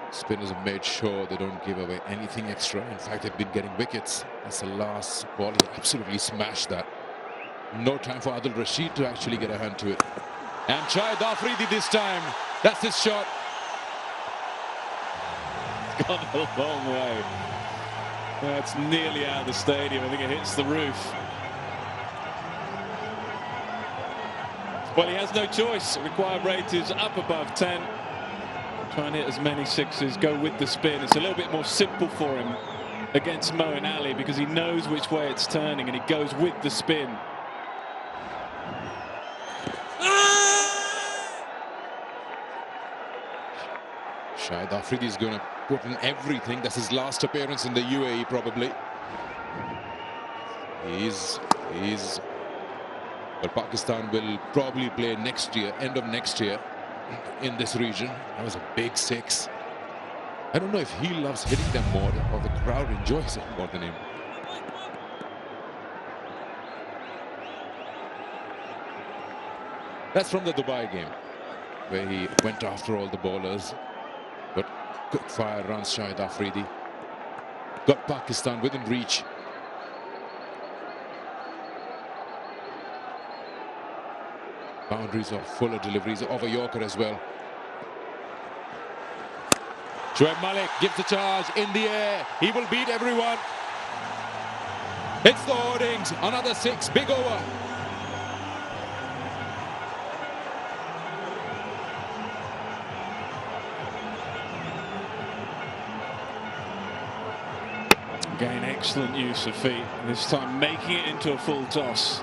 Spinners have made sure they don't give away anything extra. In fact, they've been getting wickets. That's the last ball. He absolutely smashed that. No time for Adil Rashid to actually get a hand to it. And Shahid Afridi this time. That's his shot. It's gone a long way. That's nearly out of the stadium. I think it hits the roof. Well, he has no choice. Required rate is up above 10. Try and hit as many sixes, go with the spin. It's a little bit more simple for him against Moeen Ali because he knows which way it's turning and he goes with the spin. Shahid Afridi is going to put in everything. That's his last appearance in the UAE, probably. Well, Pakistan will probably play next year, end of next year, in this region. That was a big six. I don't know if he loves hitting them more or the crowd enjoys it more than him. That's from the Dubai game, where he went after all the bowlers. But good fire runs Shahid Afridi. Got Pakistan within reach. Boundaries of fuller deliveries of a Yorker as well. Shoaib Malik gives the charge in the air. He will beat everyone. It's the Hoardings. Another 6. Big over. Again, excellent use of feet. This time making it into a full toss.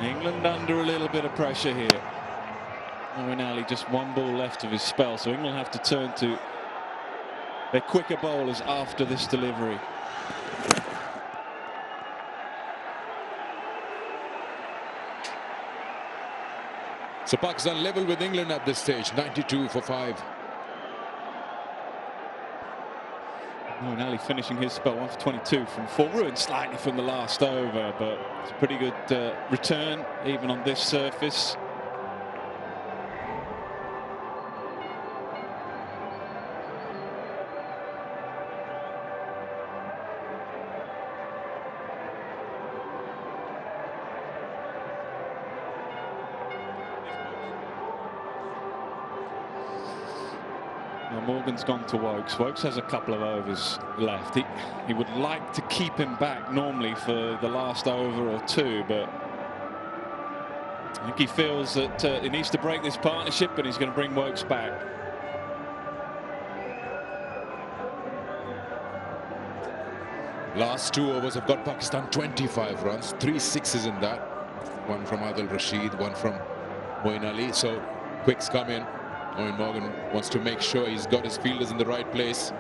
England under a little bit of pressure here. Moeen just one ball left of his spell, so England have to turn to their quicker bowlers after this delivery. So Pakistan level with England at this stage, 92 for 5. Moeen finishing his spell 1 for 22 from 4, ruined slightly from the last over, but it's a pretty good return even on this surface. Now Morgan's gone to Wokes. Wokes has a couple of overs left. He would like to keep him back normally for the last over or two, but I think he feels that he needs to break this partnership, and he's going to bring Wokes back. Last 2 overs have got Pakistan 25 runs, 3 sixes in that. One from Adil Rashid, one from Moeen Ali. So quicks come in. Eoin Morgan wants to make sure he's got his fielders in the right place.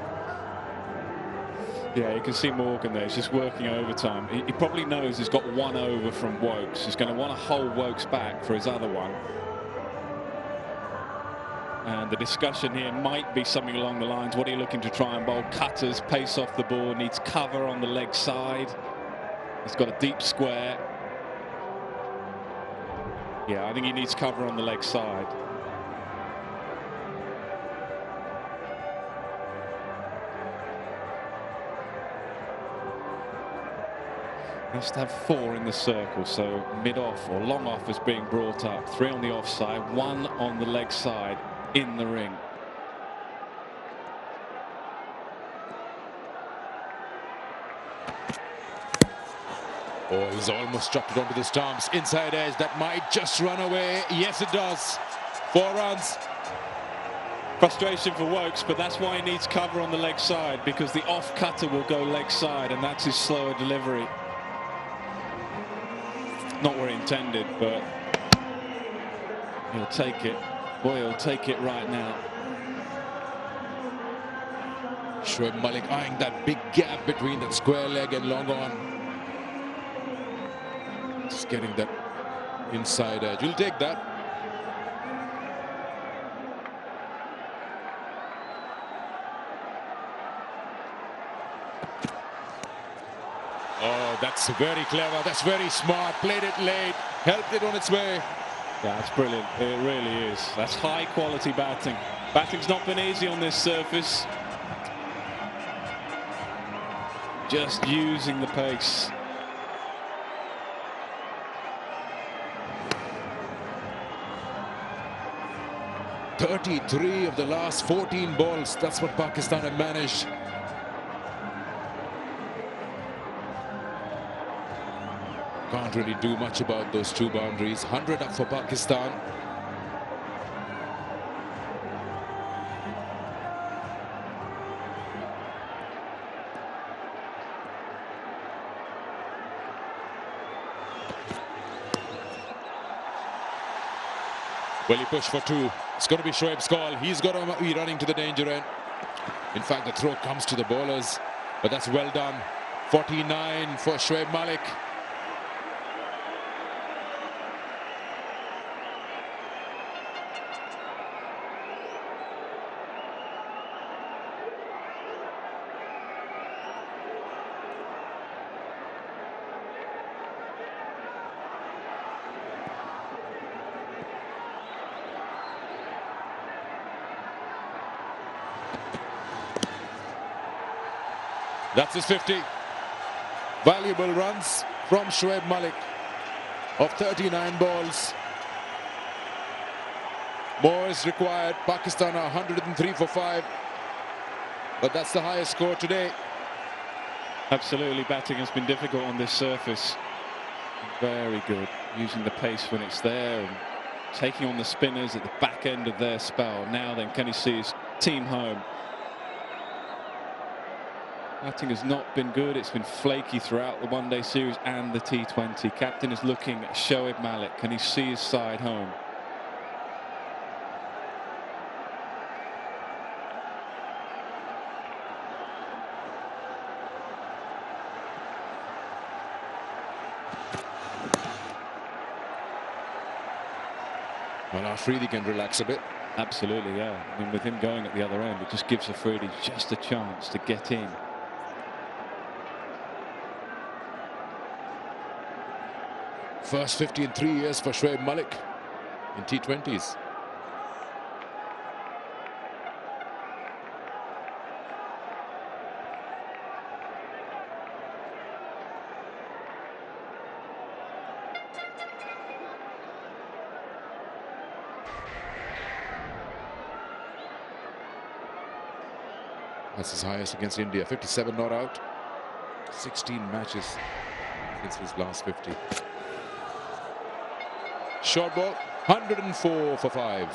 Yeah, you can see Morgan there. He's just working overtime. He probably knows he's got 1 over from Wokes. He's going to want to hold Wokes back for his other one. And the discussion here might be something along the lines, what are you looking to try and bowl? Cutters, pace off the ball, needs cover on the leg side. He's got a deep square. Yeah, I think he needs cover on the leg side. Has to have 4 in the circle, so mid-off or long-off is being brought up. 3 on the offside, 1 on the leg side in the ring. Oh, he's almost dropped it onto the stumps. Inside edge, that might just run away. Yes, it does. 4 runs. Frustration for Wokes, but that's why he needs cover on the leg side, because the off cutter will go leg side, and that's his slower delivery. Not where he intended, but he'll take it. Boy, he'll take it right now. Shoaib Malik eyeing that big gap between that square leg and long on. Just getting that inside edge. You'll take that. Oh, that's very clever. That's very smart. Played it late. Helped it on its way. Yeah, that's brilliant. It really is. That's high quality batting. Batting's not been easy on this surface. Just using the pace. "33 of the last 14 balls. That's what Pakistan have managed. Can't really do much about those 2 boundaries. 100 up for Pakistan. Well, he pushed for 2. It's going to be Shoaib's call. He's got to be running to the danger end. In fact, the throw comes to the bowlers, but that's well done. 49 for Shoaib Malik. That's his 50. Valuable runs from Shoaib Malik. of 39 balls. More is required. Pakistan are 103 for 5. But that's the highest score today. Absolutely, batting has been difficult on this surface. Very good, using the pace when it's there and taking on the spinners at the back end of their spell. Now then, can he see his team home? Batting has not been good. It's been flaky throughout the one-day series and the T20. Captain is looking at Shoaib Malik. Can he see his side home? Well, Afridi can relax a bit. Absolutely, yeah. I mean, with him going at the other end, it just gives Afridi just a chance to get in. First 50 in 3 years for Shoaib Malik in T20s. That's his highest against India. 57 not out. 16 matches since his last 50. Short ball, 104 for 5.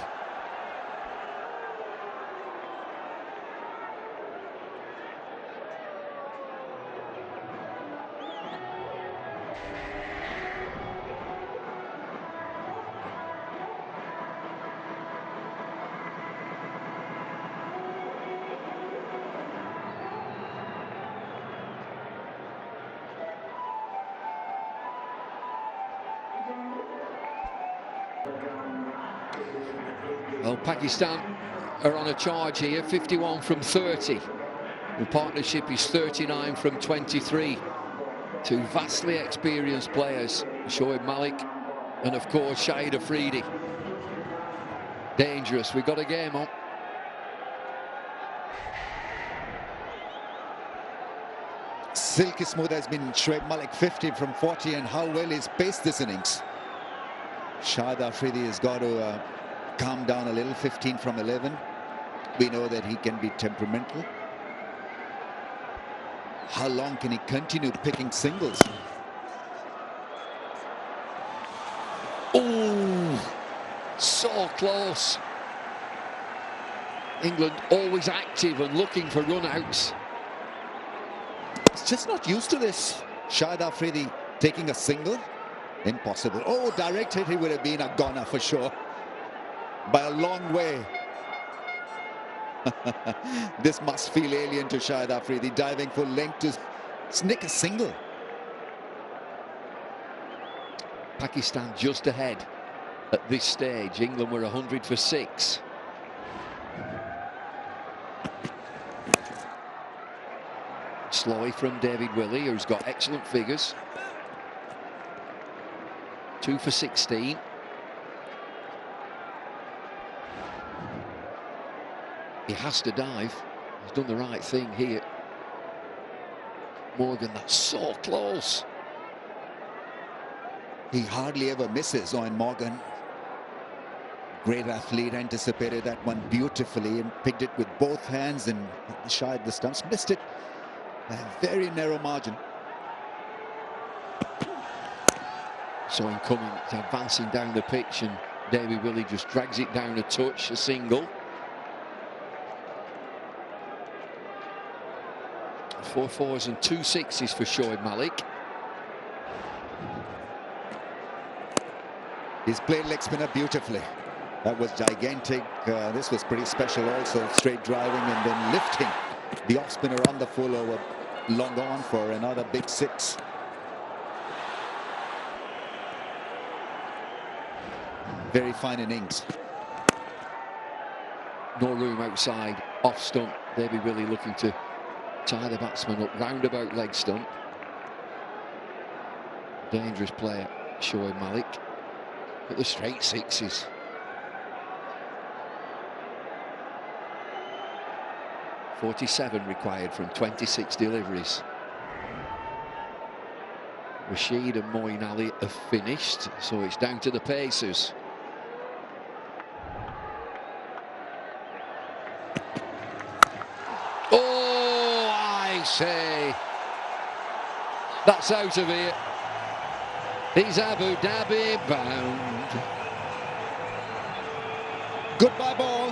Well, Pakistan are on a charge here, 51 from 30. The partnership is 39 from 23. Two vastly experienced players, Shoaib Malik and, of course, Shahid Afridi. Dangerous. We've got a game on. Silky smooth has been Shoaib Malik, 50 from 40, and how well he's paced this innings. Shahid Afridi has got to calm down a little, 15 from 11. We know that he can be temperamental. How long can he continue picking singles? Oh, so close. England always active and looking for run-outs. It's just not used to this. Shahid Afridi taking a single. Impossible. Oh, direct hit, he would have been a goner for sure. By a long way. This must feel alien to Shahid Afridi, diving for length to snick a single. Pakistan just ahead at this stage. England were 100 for 6. Slowy from David Willey, who's got excellent figures. 2 for 16. He has to dive. He's done the right thing here. Morgan, that's so close. He hardly ever misses, Owen Morgan. Great athlete, anticipated that one beautifully and picked it with both hands and shied the stumps. Missed it by a very narrow margin. So in coming, advancing down the pitch, and David Willey just drags it down a touch, a single. 4 4s and 2 6s for Shoaib Malik. He's played leg spinner beautifully. That was gigantic. This was pretty special also. Straight driving and then lifting the off spinner on the full over, long on for another big 6. Very fine innings. No room outside, off stump. David Willey looking to tie the batsman up, roundabout leg stump. Dangerous player, Shoaib Malik. But the straight 6s. .47 required from 26 deliveries. Rashid and Moeen Ali have finished, so it's down to the Pacers. Oh, I say, that's out of here. He's Abu Dhabi bound. Goodbye ball,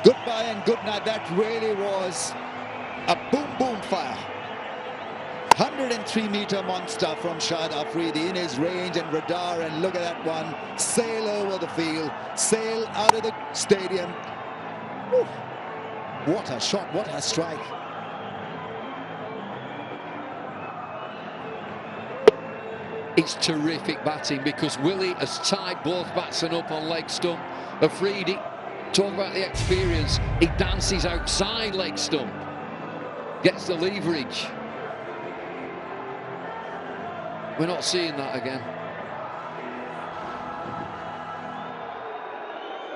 goodbye and good night. That really was a boom boom fire. 103-meter monster from Shahid Afridi in his range and radar, and look at that one. Sail over the field, sail out of the stadium. Whew. What a shot, what a strike. It's terrific batting because Willie has tied both batsmen up on leg stump. Afridi, talk about the experience, he dances outside leg stump, gets the leverage. We're not seeing that again.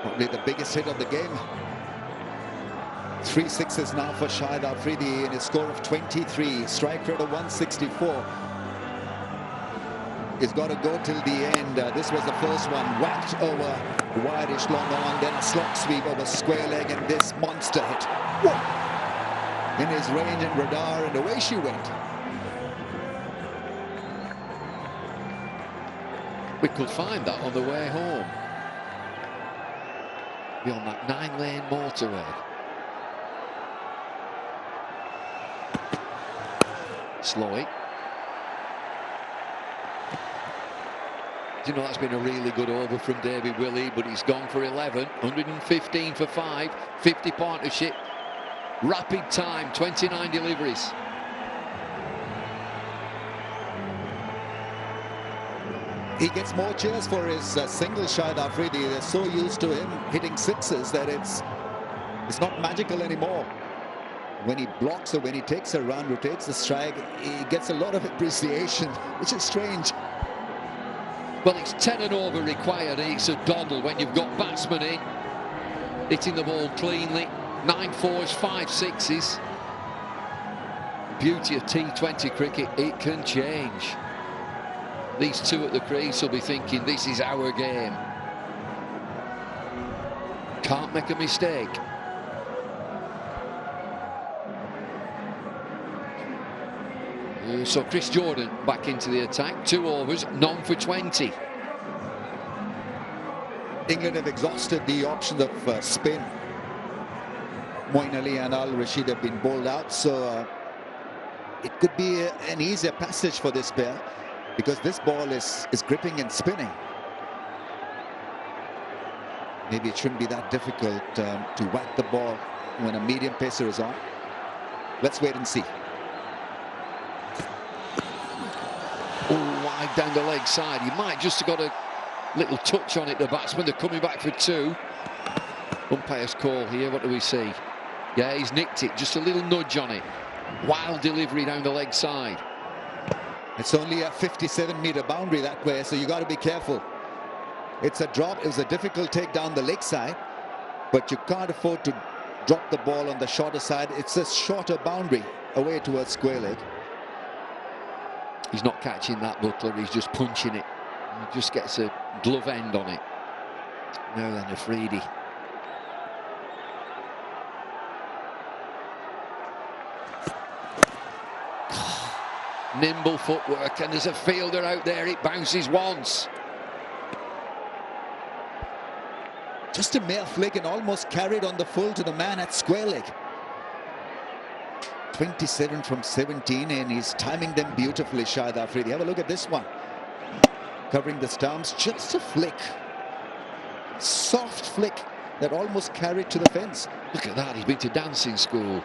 Probably the biggest hit of the game. 3 sixes now for Shahid Afridi in a score of 23. Strike rate of 164. He's got to go till the end. This was the first one, whacked over wide-ish long on, then a slot sweep over square leg, and this monster hit. Whoa! In his range and radar, and away she went. We could find that on the way home. Beyond that 9-lane motorway. Slowy. You know, that's been a really good over from David Willey, but he's gone for 11, 115 for 5, 50 partnership, rapid time, 29 deliveries. He gets more cheers for his single, Shahid Afridi. They're so used to him hitting sixes that it's not magical anymore. When he blocks or when he takes a run, rotates the strike, he gets a lot of appreciation, which is strange. Well, it's 10 and over required, and it's a doddle when you've got batsmen in, hitting the ball cleanly. 9 fours, 5 sixes. Beauty of T20 cricket, it can change. These two at the crease will be thinking, this is our game. Can't make a mistake. So Chris Jordan back into the attack. 2 overs, none for 20. England have exhausted the options of spin. Moeen Ali and Al Rashid have been bowled out, so it could be an easier passage for this pair, because this ball is gripping and spinning. Maybe it shouldn't be that difficult to whack the ball when a medium pacer is on. Let's wait and see. Oh, wide down the leg side. He might just have got a little touch on it, the batsman. They're coming back for 2. Umpire's call here, what do we see? Yeah, he's nicked it, just a little nudge on it. Wild delivery down the leg side. It's only a 57-meter boundary that way, so you got to be careful. It's a drop. It was a difficult take down the leg side, but you can't afford to drop the ball on the shorter side. It's a shorter boundary away towards square leg. He's not catching that, Butler. He's just punching it. He just gets a glove end on it. Now then, Afridi. Nimble footwork, and there's a fielder out there. It bounces once. Just a mere flick and almost carried on the full to the man at square leg. 27 from 17, and he's timing them beautifully, Shahid Afridi. Have a look at this one. Covering the stumps, just a flick. Soft flick that almost carried to the fence. Look at that, he's been to dancing school.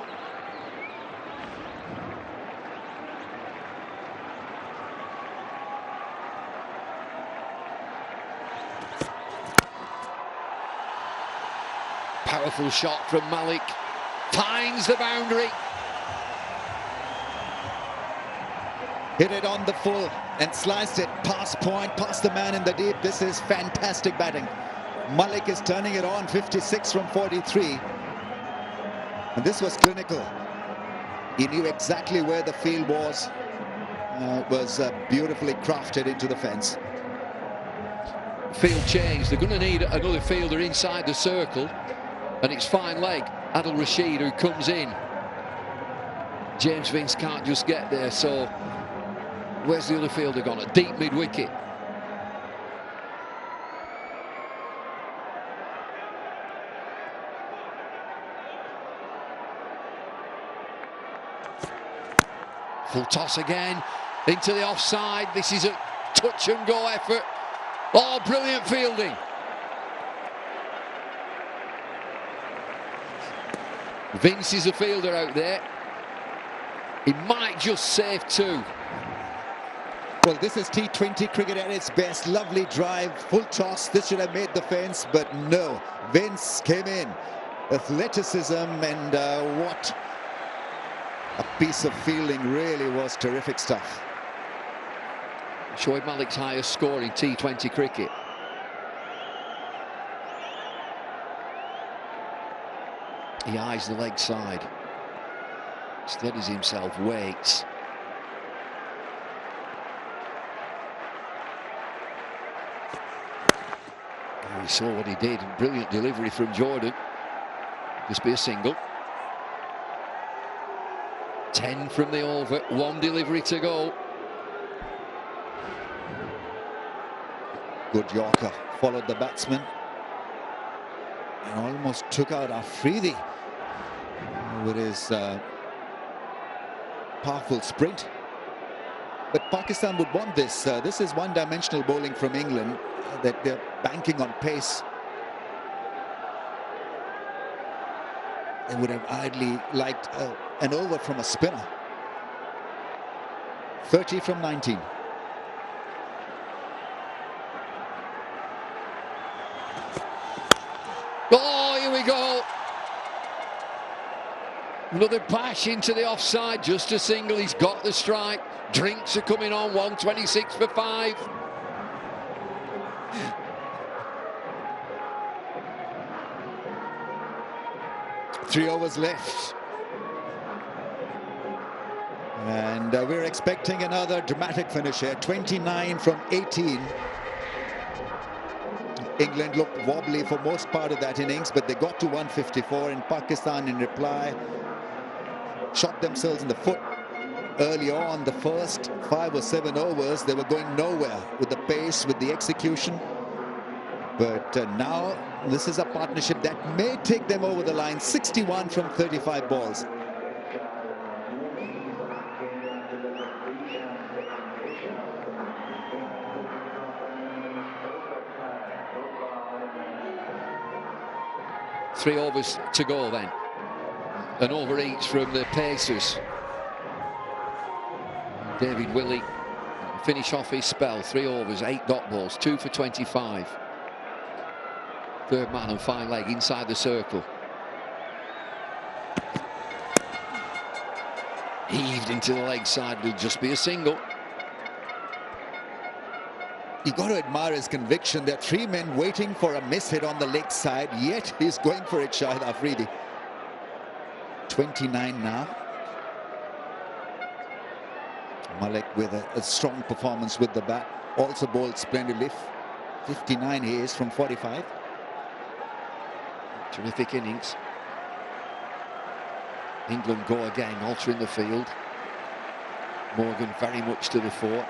Powerful shot from Malik. Finds the boundary. Hit it on the full and sliced it past point, past the man in the deep. This is fantastic batting. Malik is turning it on, 56 from 43. And this was clinical. He knew exactly where the field was. It was beautifully crafted into the fence. Field change. They're going to need another fielder inside the circle. And it's fine leg, Adil Rashid, who comes in. James Vince can't just get there, so where's the other fielder gone? A deep mid-wicket. Full toss again, into the offside. This is a touch and go effort. Oh, brilliant fielding. Vince is a fielder out there. He might just save two. Well, this is T20 cricket at its best. Lovely drive, full toss. This should have made the fence, but no. Vince came in. Athleticism and what a piece of fielding. Really was terrific stuff. Shoaib Malik's highest score in T20 cricket. He eyes the leg side. Steadies himself, waits. Oh, he saw what he did. Brilliant delivery from Jordan. Just be a single. 10 from the over, 1 delivery to go. Good Yorker, followed the batsman and almost took out Afridi with his powerful sprint. But Pakistan would want this. This is one-dimensional bowling from England, that they're banking on pace. They would have idly liked an over from a spinner. 30 from 19. Oh, here we go. Another bash into the offside, just a single. He's got the strike. Drinks are coming on, 126 for 5. Three overs left. And we're expecting another dramatic finish here. 29 from 18. England looked wobbly for most part of that innings, but they got to 154, and Pakistan in reply shot themselves in the foot early on. The first 5 or 7 overs, they were going nowhere with the pace, with the execution. But now this is a partnership that may take them over the line. 61 from 35 balls. Three overs to go then. An over each from the Pacers. David Willey finish off his spell. 3 overs, 8 dot balls, 2 for 25. Third man and fine leg inside the circle. Heaved into the leg side, will just be a single. You got to admire his conviction. There are 3 men waiting for a miss hit on the leg side, yet he's going for it, Shahid Afridi. 29 now. Malik with a strong performance with the bat. Also bowled splendidly. 59 he is from 45. Terrific innings. England go again, altering the field. Morgan very much to the fore.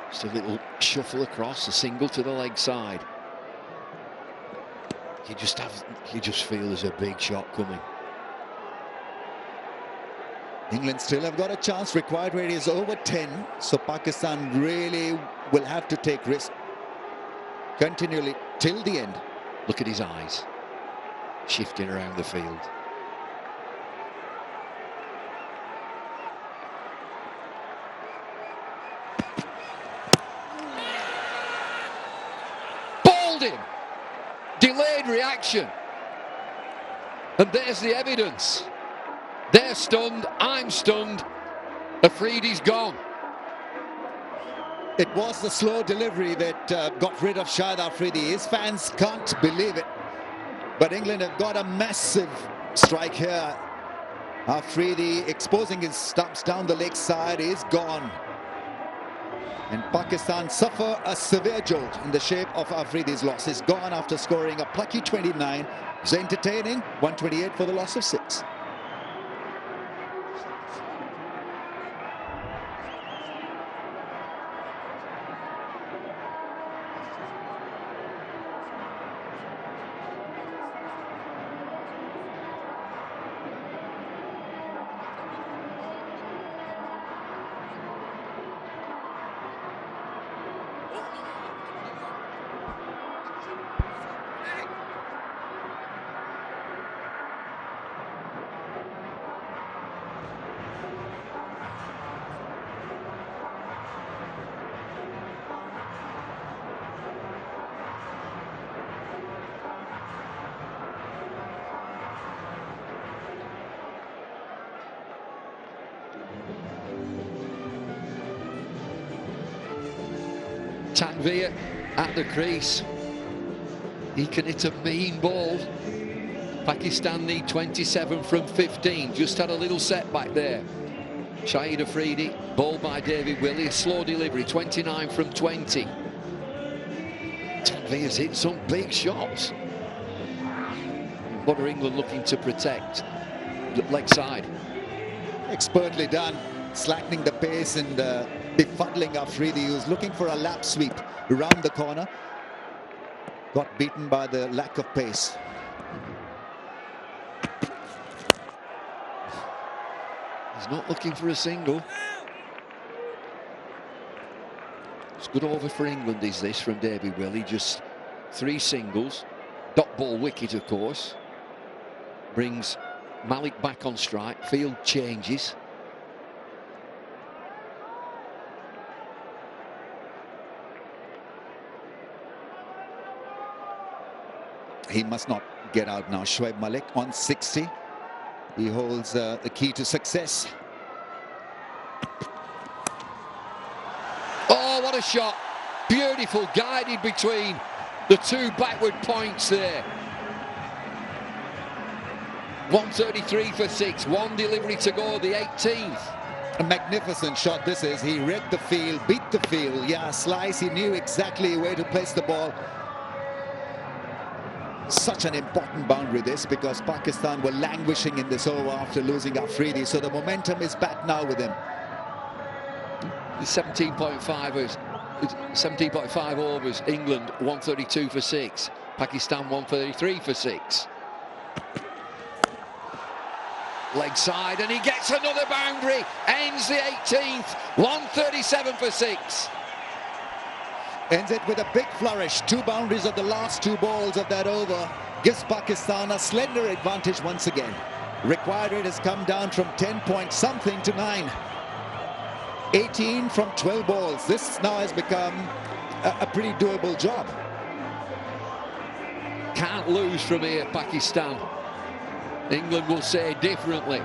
Just a little shuffle across, a single to the leg side. You just feel there's a big shot coming. England still have got a chance. Required rate is over 10, so Pakistan really will have to take risk continually till the end. Look at his eyes, shifting around the field. Him. Delayed reaction. And there's the evidence. They're stunned. I'm stunned. Afridi's gone. It was the slow delivery that got rid of Shahid Afridi. His fans can't believe it. But England have got a massive strike here. Afridi exposing his stumps down the leg side is gone. And Pakistan suffer a severe jolt in the shape of Afridi's loss. He's gone after scoring a plucky 29. It was entertaining, 128 for the loss of 6. Tanvir at the crease. He can hit a mean ball. Pakistan need 27 from 15. Just had a little setback there. Shahid Afridi, ball by David Willey, a slow delivery, 29 from 20. Tanvir's hit some big shots. What are England looking to protect? Leg side. Expertly done, slackening the pace and befuddling Afridi, who's looking for a lap sweep around the corner. Got beaten by the lack of pace. He's not looking for a single. It's good over for England, is this, from David Willey. Just 3 singles. Dot ball wicket, of course. Brings Malik back on strike. Field changes. He must not get out now. Shoaib Malik on 60. He holds the key to success. Oh, what a shot. Beautiful, guided between the 2 backward points there. 133 for 6. 1 delivery to go, the 18th. A magnificent shot this is. He read the field, beat the field. Yeah, slice. He knew exactly where to place the ball. Such an important boundary this, because Pakistan were languishing in this over after losing Afridi, so the momentum is back now with him. 17.5 overs. England 132 for 6. Pakistan 133 for 6. Leg side, and he gets another boundary. Ends the 18th. 137 for 6. Ends it with a big flourish. 2 boundaries of the last 2 balls of that over. Gives Pakistan a slender advantage once again. Required rate has come down from 10 point something to 9. 18 from 12 balls. This now has become a pretty doable job. Can't lose from here, Pakistan. England will say differently.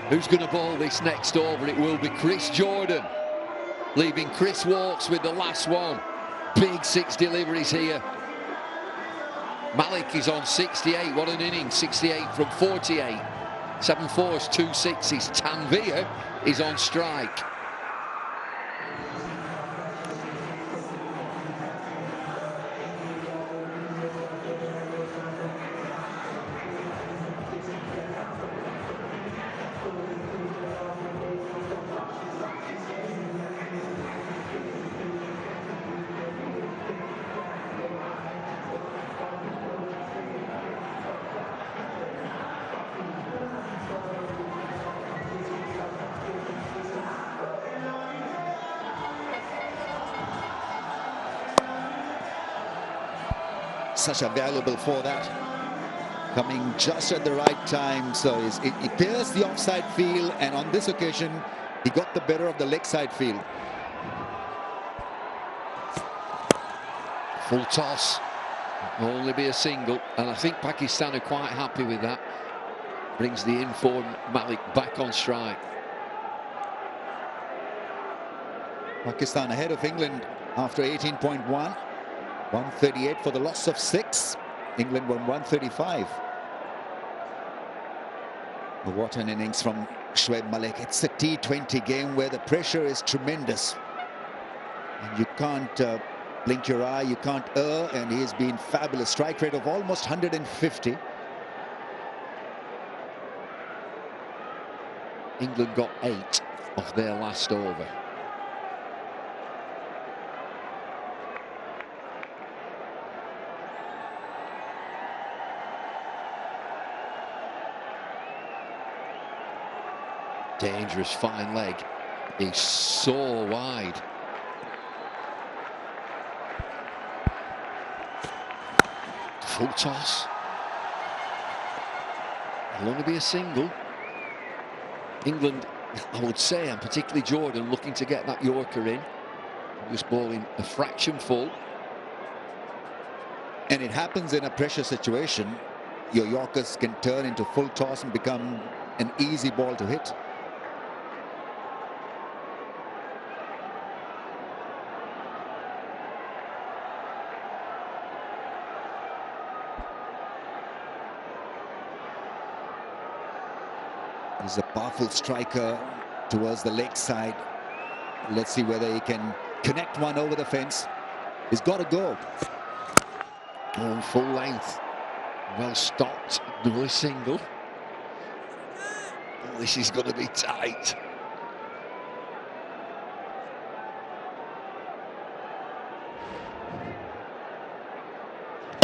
Who's going to bowl this next over? It will be Chris Jordan, leaving Chris Walks with the last one. Big 6 deliveries here. Malik is on 68. What an inning. 68 from 48. 7 fours, 2 sixes. Tanvir is on strike. Such a valuable for that. Coming just at the right time. So he pierced the offside field, and on this occasion, he got the better of the leg side field. Full toss. Only be a single, and I think Pakistan are quite happy with that. brings the in-form Malik back on strike. Pakistan ahead of England after 18.1. 138 for the loss of 6. England won 135. What an innings from Shoaib Malik. It's a T20 game where the pressure is tremendous. And you can't blink your eye, you can't err, and he's been fabulous. Strike rate of almost 150. England got 8 of their last over. Dangerous fine leg. He's so wide. Full toss. It'll only be a single. England, I would say, and particularly Jordan, looking to get that Yorker in. Just bowling a fraction full. And it happens in a pressure situation. Your Yorkers can turn into full toss and become an easy ball to hit. He's a powerful striker towards the leg side. Let's see whether he can connect one over the fence. He's got to go. Oh, full length. Well stopped. No single. Oh, this is going to be tight.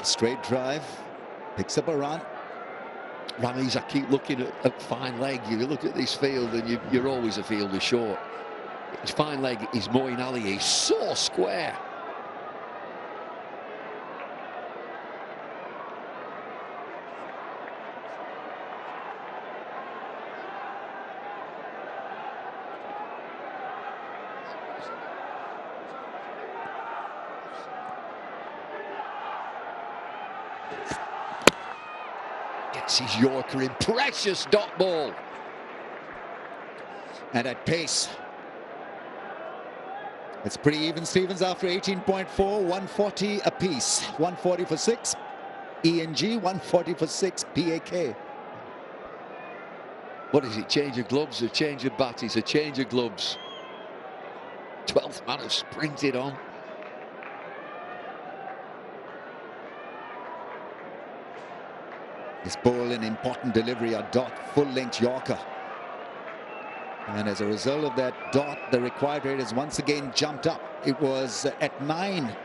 Straight drive. Picks up a run. Rallies, I keep looking at fine leg. You look at this field and you're always a fielder short. His fine leg is Moeen Ali. He's so square. Gets his Yorker in. Precious dot ball. And at pace. It's pretty even, Stevens, after 18.4, 140 apiece. 140 for 6. ENG, 140 for 6. PAK. What is it? Change of gloves, a change of bat, it's a change of gloves. 12th man has sprinted on. His ball an important delivery, a dot, full-length Yorker. And as a result of that dot, the required rate has once again jumped up. It was at 9.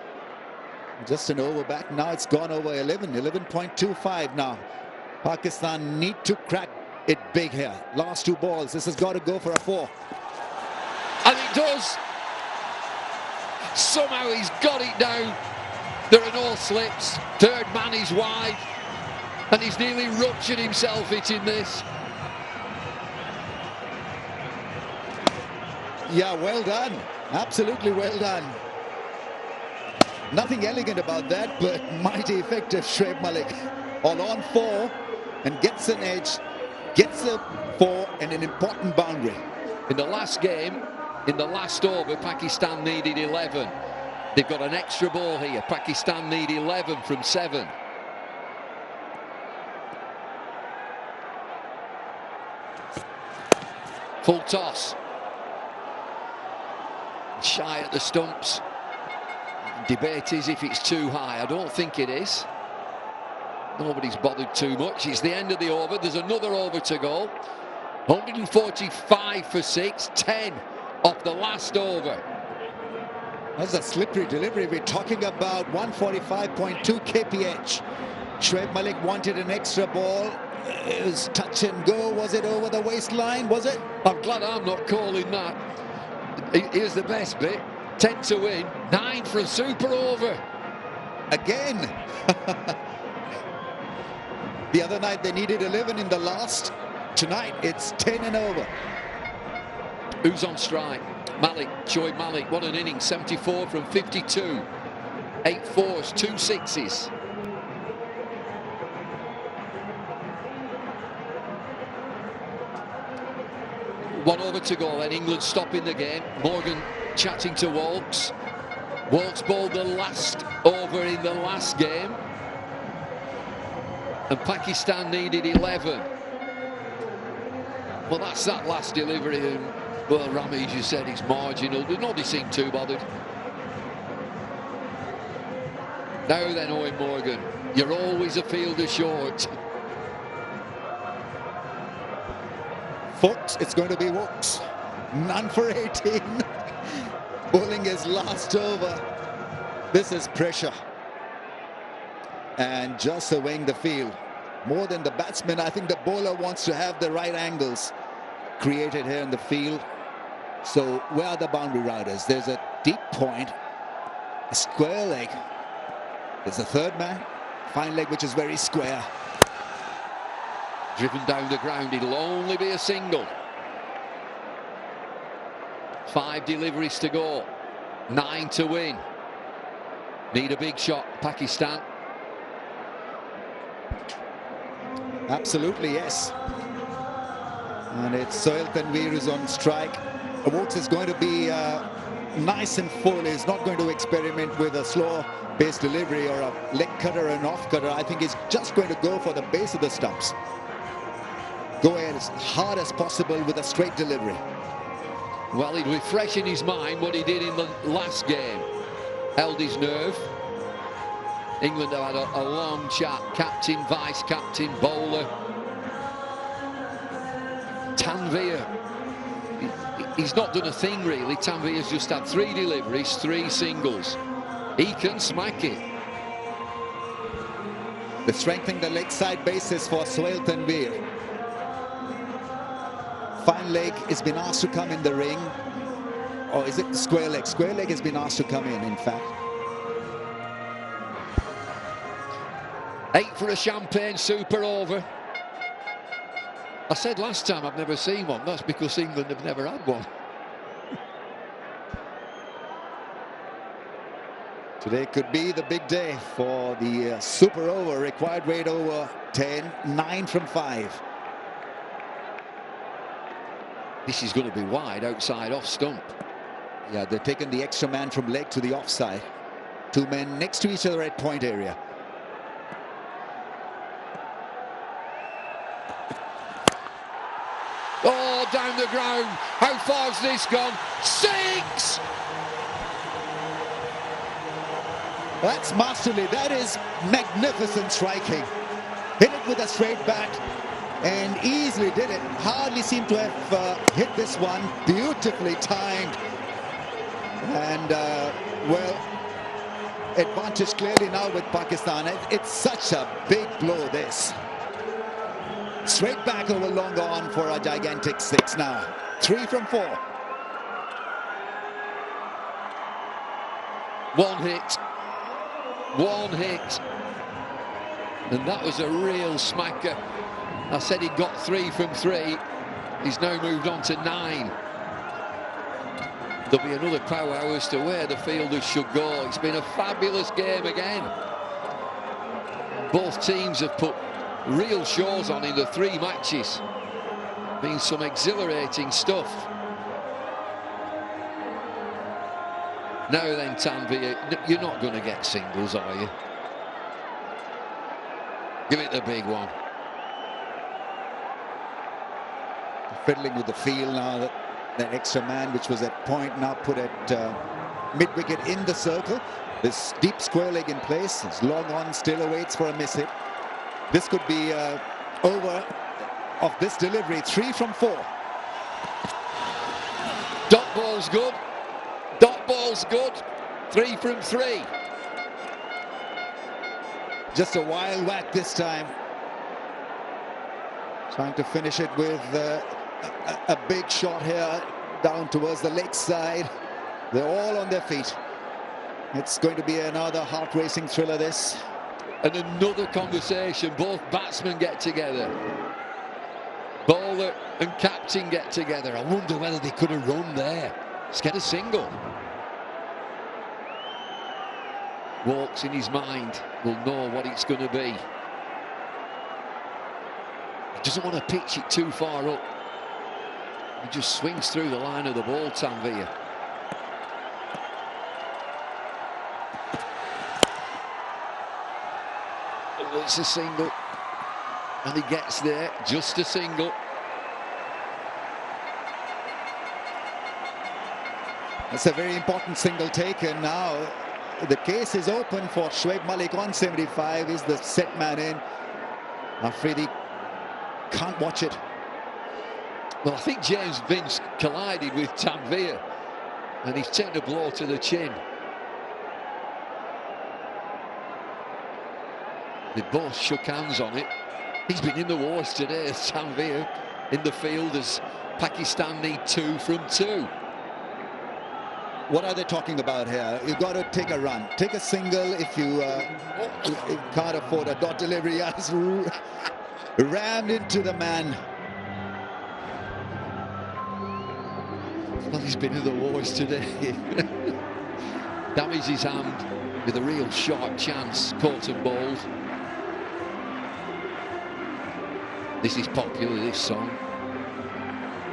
Just an over back. Now it's gone over 11. 11.25 now. Pakistan need to crack it big here. Last 2 balls. This has got to go for a 4. And it does. Somehow he's got it down. There are no slips. Third man is wide. And he's nearly ruptured himself hitting this. Yeah, well done. Absolutely well done. Nothing elegant about that, but mighty effective, Shoaib Malik. All on 4 and gets an edge, gets a 4 and an important boundary. In the last game, in the last over, Pakistan needed 11. They've got an extra ball here. Pakistan need 11 from 7. Full toss. Shy at the stumps. Debate is if it's too high. I don't think it is. Nobody's bothered too much. It's the end of the over. There's another over to go. 145 for 6. 10 off the last over. That's a slippery delivery. We're talking about 145.2 kph. Shoaib Malik wanted an extra ball. It was touch and go. Was it over the waistline? Was it? I'm glad I'm not calling that. Here's the best bit. 10 to win. 9 for a super over. Again. The other night they needed 11 in the last. Tonight it's 10 and over. Who's on strike? Malik, Shoaib Malik. What an inning. 74 from 52. 8 fours, 2 sixes. One over to go then. England stopping the game. Morgan chatting to Walks. Walks bowled the last over in the last game. And Pakistan needed 11. Well, that's that last delivery. And, well, Rami, as you said, he's marginal. Nobody seemed too bothered. Now then, Owen Morgan, you're always a fielder short. Folks, it's going to be Walks. None for 18. Bowling his last over. This is pressure. And just surveying the field. More than the batsman, I think the bowler wants to have the right angles created here in the field. So where are the boundary riders? There's a deep point, a square leg. There's a third man, fine leg, which is very square. Driven down the ground, it'll only be a single. 5 deliveries to go, 9 to win. Need a big shot, Pakistan. Absolutely, yes. And it's Sohail Tanvir who's on strike. Walks is going to be nice and full. He's not going to experiment with a slow base delivery or a leg cutter or an off cutter. I think he's just going to go for the base of the stumps. Go ahead as hard as possible with a straight delivery. Well, he'd refresh in his mind what he did in the last game. Held his nerve. England have had a long chat. Captain, vice-captain, bowler. Tanvir, he's not done a thing really. Tanvir's just had 3 deliveries, 3 singles. He can smack it. They're strengthening the leg side bases for Sohail Tanvir. Fine leg has been asked to come in the ring. Or is it square leg? Square leg has been asked to come in fact. 8 for a champagne super over. I said last time I've never seen one. That's because England have never had one. Today could be the big day for the super over. Required rate over 10, 9 from 5. This is going to be wide outside off stump. Yeah, they're taking the extra man from leg to the offside. 2 men next to each other at point area. Oh, down the ground. How far's this gone? 6! That's masterly. That is magnificent striking. Hit it with a straight bat and easily did it. Hardly seemed to have hit this one. Beautifully timed. And, well, advantage clearly now with Pakistan. It's such a big blow, this. Straight back over longer on for a gigantic 6 now. 3 from 4. One hit. One hit. And that was a real smacker. I said he got 3 from 3. He's now moved on to 9. There'll be another power as to where the fielders should go. It's been a fabulous game again. Both teams have put real shows on in the 3 matches. Been some exhilarating stuff. Now then, Tanvir, you're not going to get singles, are you? Give it the big one. Fiddling with the field now. That extra man, which was at point, now put at mid-wicket in the circle. This deep square leg in place. His long on still awaits for a miss hit. This could be over of this delivery. 3 from 4. Dot ball's good. Dot ball's good. 3 from 3. Just a wild whack this time. Trying to finish it with a big shot here down towards the leg side. They're all on their feet. It's going to be another heart-racing thriller, this. And another conversation. Both batsmen get together. Bowler and captain get together. I wonder whether they could have run there. Let's get a single. Walks in his mind will know what it's going to be. He doesn't want to pitch it too far up. He just swings through the line of the ball, Tanvir. Oh, it's a single. And he gets there, just a single. It's a very important single taken now. The case is open for Shoaib Malik on 75. He's the set man in. Afridi can't watch it. Well, I think James Vince collided with Tanvir and he's taken a blow to the chin. They both shook hands on it. He's been in the wars today, Tanvir, in the field as Pakistan need 2 from 2. What are they talking about here? You've got to take a run. Take a single if you can't afford a dot delivery. Has rammed into the man. Well, he's been in the wars today. Damaged his hand with a real sharp chance. Caught and bowled. This is popular, this song.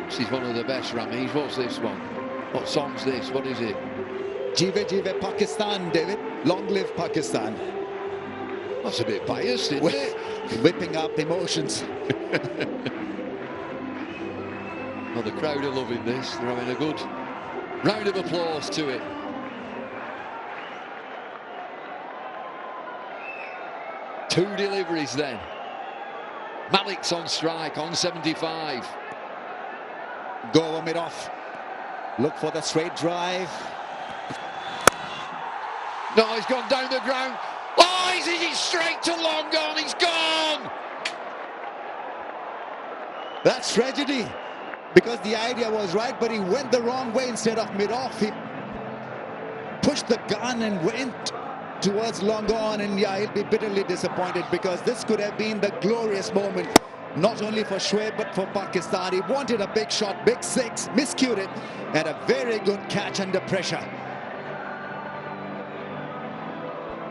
This is one of the best, Ramesh. What's this one? What song's this? What is it? Jive Jive Pakistan, David. Long live Pakistan. That's a bit biased, isn't it? Whipping up emotions. Well, the crowd are loving this. They're having a good round of applause to it. Two deliveries then. Malik's on strike on 75. Go over mid-off. Look for the straight drive. No, he's gone down the ground. Oh, he's hit it straight to long gone. He's gone. That's tragedy. Because the idea was right, but he went the wrong way instead of mid-off. He pushed the gun and went towards long on, and yeah, he'll be bitterly disappointed because this could have been the glorious moment, not only for Shoaib but for Pakistan. He wanted a big shot, big six, miscued it, and a very good catch under pressure.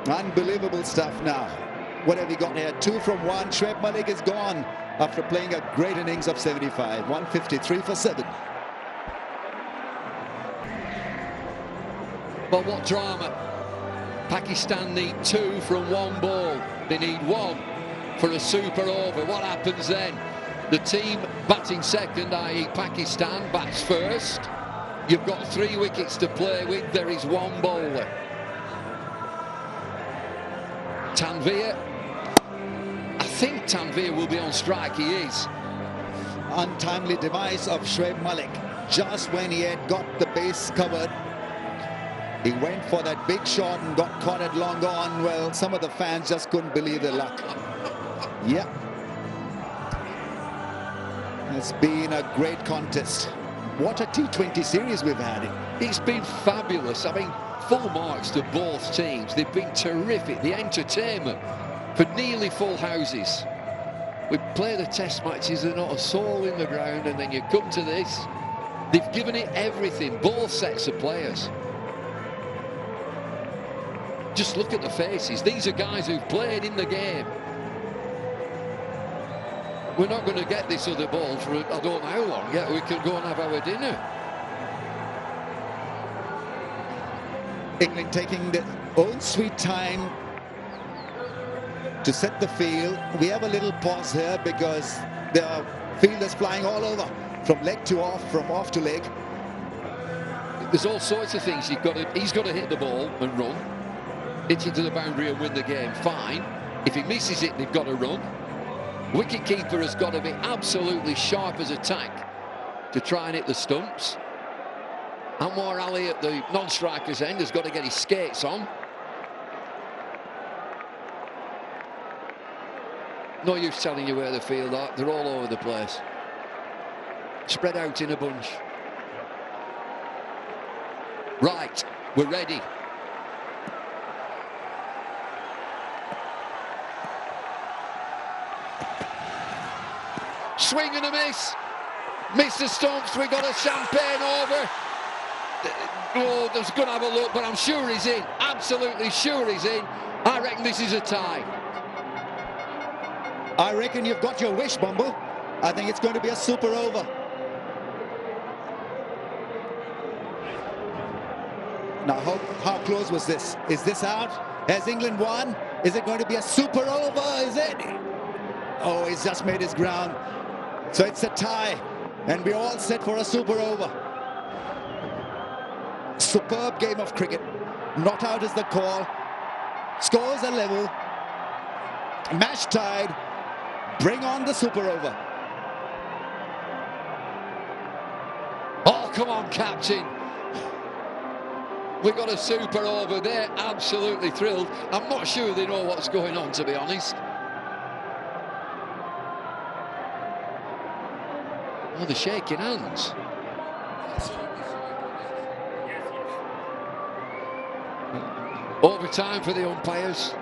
Unbelievable stuff now. What have we got here? 2 from 1. Shoaib Malik is gone after playing a great innings of 75. 153 for 7. But what drama. Pakistan need 2 from 1 ball. They need 1 for a super over. What happens then? The team batting second, i.e. Pakistan, bats first. You've got 3 wickets to play with. There is 1 bowler. Tanvir. I think Tanvir will be on strike. He is. Untimely demise of Shoaib Malik. Just when he had got the base covered, he went for that big shot and got caught at long on. Well, some of the fans just couldn't believe their luck. Yeah. It's been a great contest. What a T20 series we've had. It's been fabulous. I mean, full marks to both teams. They've been terrific. The entertainment for nearly full houses. We play the test matches, there's not a soul in the ground, and then you come to this. They've given it everything, both sets of players. Just look at the faces. These are guys who've played in the game. We're not going to get this other ball for I don't know how long yet. We can go and have our dinner. England taking their own sweet time to set the field. We have a little pause here because the field is flying all over, from leg to off, from off to leg. There's all sorts of things he's got to hit the ball and run. Hit it to the boundary and win the game, fine. If he misses it, they've got to run. Wicket-keeper has got to be absolutely sharp as a tack to try and hit the stumps. Anwar Ali at the non-striker's end has got to get his skates on. No use telling you where the field are. They're all over the place. Spread out in a bunch. Right, we're ready. Swing and a miss. Miss the stumps. We got a champagne over. Oh, there's going to have a look, but I'm sure he's in. Absolutely sure he's in. I reckon this is a tie. I reckon you've got your wish, Bumble. I think it's going to be a super over. Now, how close was this? Is this out? Has England won? Is it going to be a super over? Is it? Oh, he's just made his ground. So it's a tie, and we're all set for a super over. Superb game of cricket. Not out is the call. Scores are level. Match tied. Bring on the super over. Oh, come on, captain. We got a super over. They're absolutely thrilled. I'm not sure they know what's going on, to be honest. Oh, they're shaking hands. Overtime for the umpires.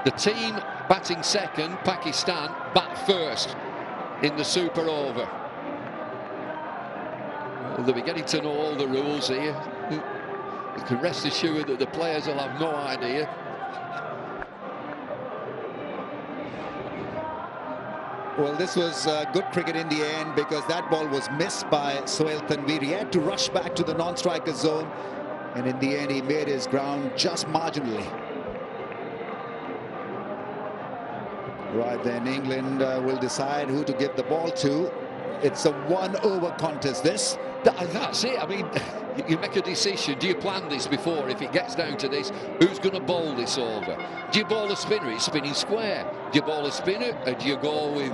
The team batting second, Pakistan, bat first in the super over. Well, they'll be getting to know all the rules here. You can rest assured that the players will have no idea. Well, this was good cricket in the end, because that ball was missed by Sohail Tanvir. He had to rush back to the non-striker zone, and in the end he made his ground just marginally. Right then, England will decide who to give the ball to. It's a one-over contest, this. That's it. I mean, you make a decision. Do you plan this before? If it gets down to this, who's going to bowl this over? Do you bowl a spinner? It's spinning square. Do you bowl a spinner, or do you go with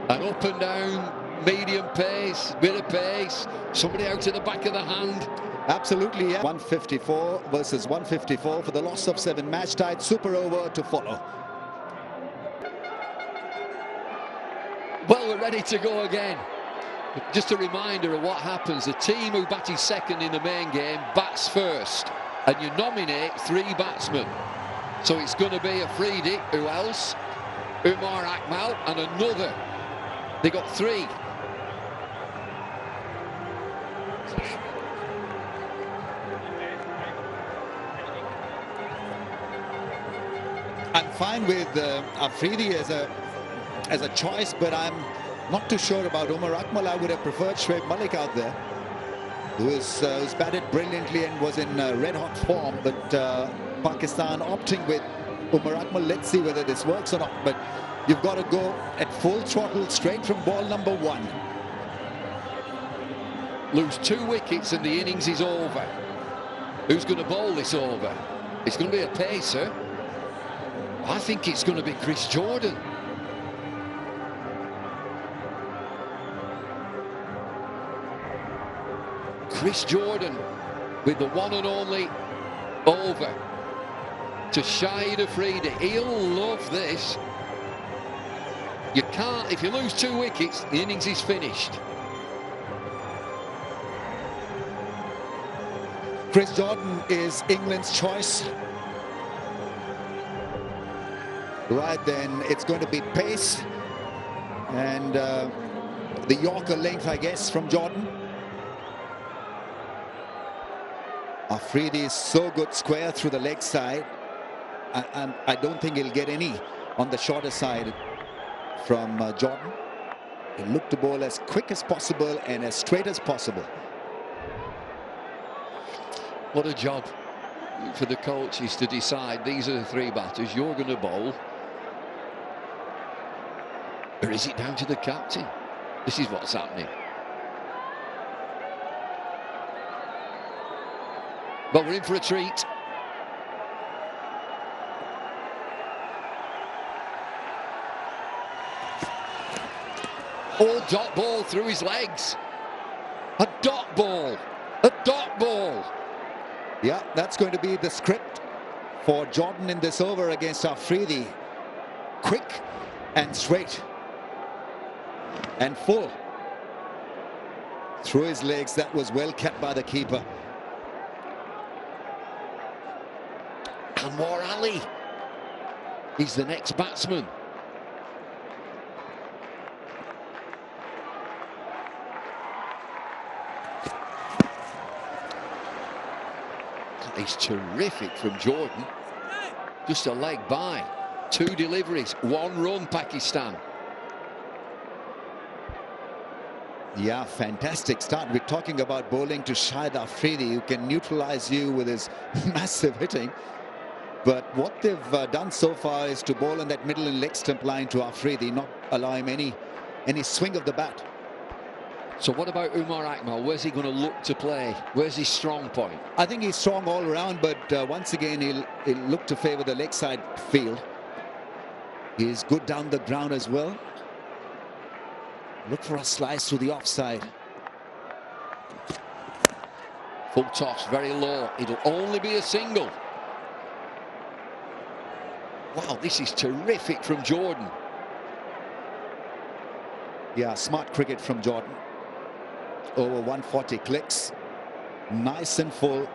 an up and down, medium pace, bit of pace, somebody out to the back of the hand? Absolutely, yeah. 154 versus 154 for the loss of 7. Match tied, super over to follow. Well, we're ready to go again. Just a reminder of what happens. The team who batted second in the main game bats first, and you nominate 3 batsmen. So it's going to be Afridi, who else? Umar Akmal, and another. They got 3. I'm fine with Afridi as a choice, but I'm not too sure about Umar Akmal. I would have preferred Shoaib Malik out there, who's batted brilliantly and was in red-hot form. But Pakistan opting with Umar Akmal. Let's see whether this works or not. But you've got to go at full throttle straight from ball number 1. Lose 2 wickets and the innings is over. Who's going to bowl this over? It's going to be a pacer. I think it's going to be Chris Jordan. Chris Jordan with the one and only over to Shahid Afridi. He'll love this. You can't, if you lose 2 wickets, the innings is finished. Chris Jordan is England's choice. Right then, it's going to be pace and the Yorker length, I guess, from Jordan. Afridi is so good square through the leg side. I don't think he'll get any on the shorter side from Jordan. He'll look to bowl as quick as possible and as straight as possible. What a job for the coaches to decide these are the 3 batters you're going to bowl. Or is it down to the captain? This is what's happening. But we're in for a treat. Oh, dot ball through his legs. A dot ball. A dot ball. Yeah, that's going to be the script for Jordan in this over against Afridi. Quick and straight and full through his legs. That was well kept by the keeper. Anwar Ali, he's the next batsman. That is terrific from Jordan. Just a leg by. 2 deliveries, 1 run, Pakistan. Yeah, fantastic start. We're talking about bowling to Shahid Afridi, who can neutralize you with his massive hitting. But what they've done so far is to bowl on that middle and leg stump line to Afridi, not allow him any swing of the bat. So what about Umar Akmal? Where's he going to look to play? Where's his strong point? I think he's strong all around, but once again, he'll look to favour the leg side field. He's good down the ground as well. Look for a slice to the offside. Full toss, very low. It'll only be a single. Wow, this is terrific from Jordan. Yeah, smart cricket from Jordan. Over 140 clicks. Nice and full.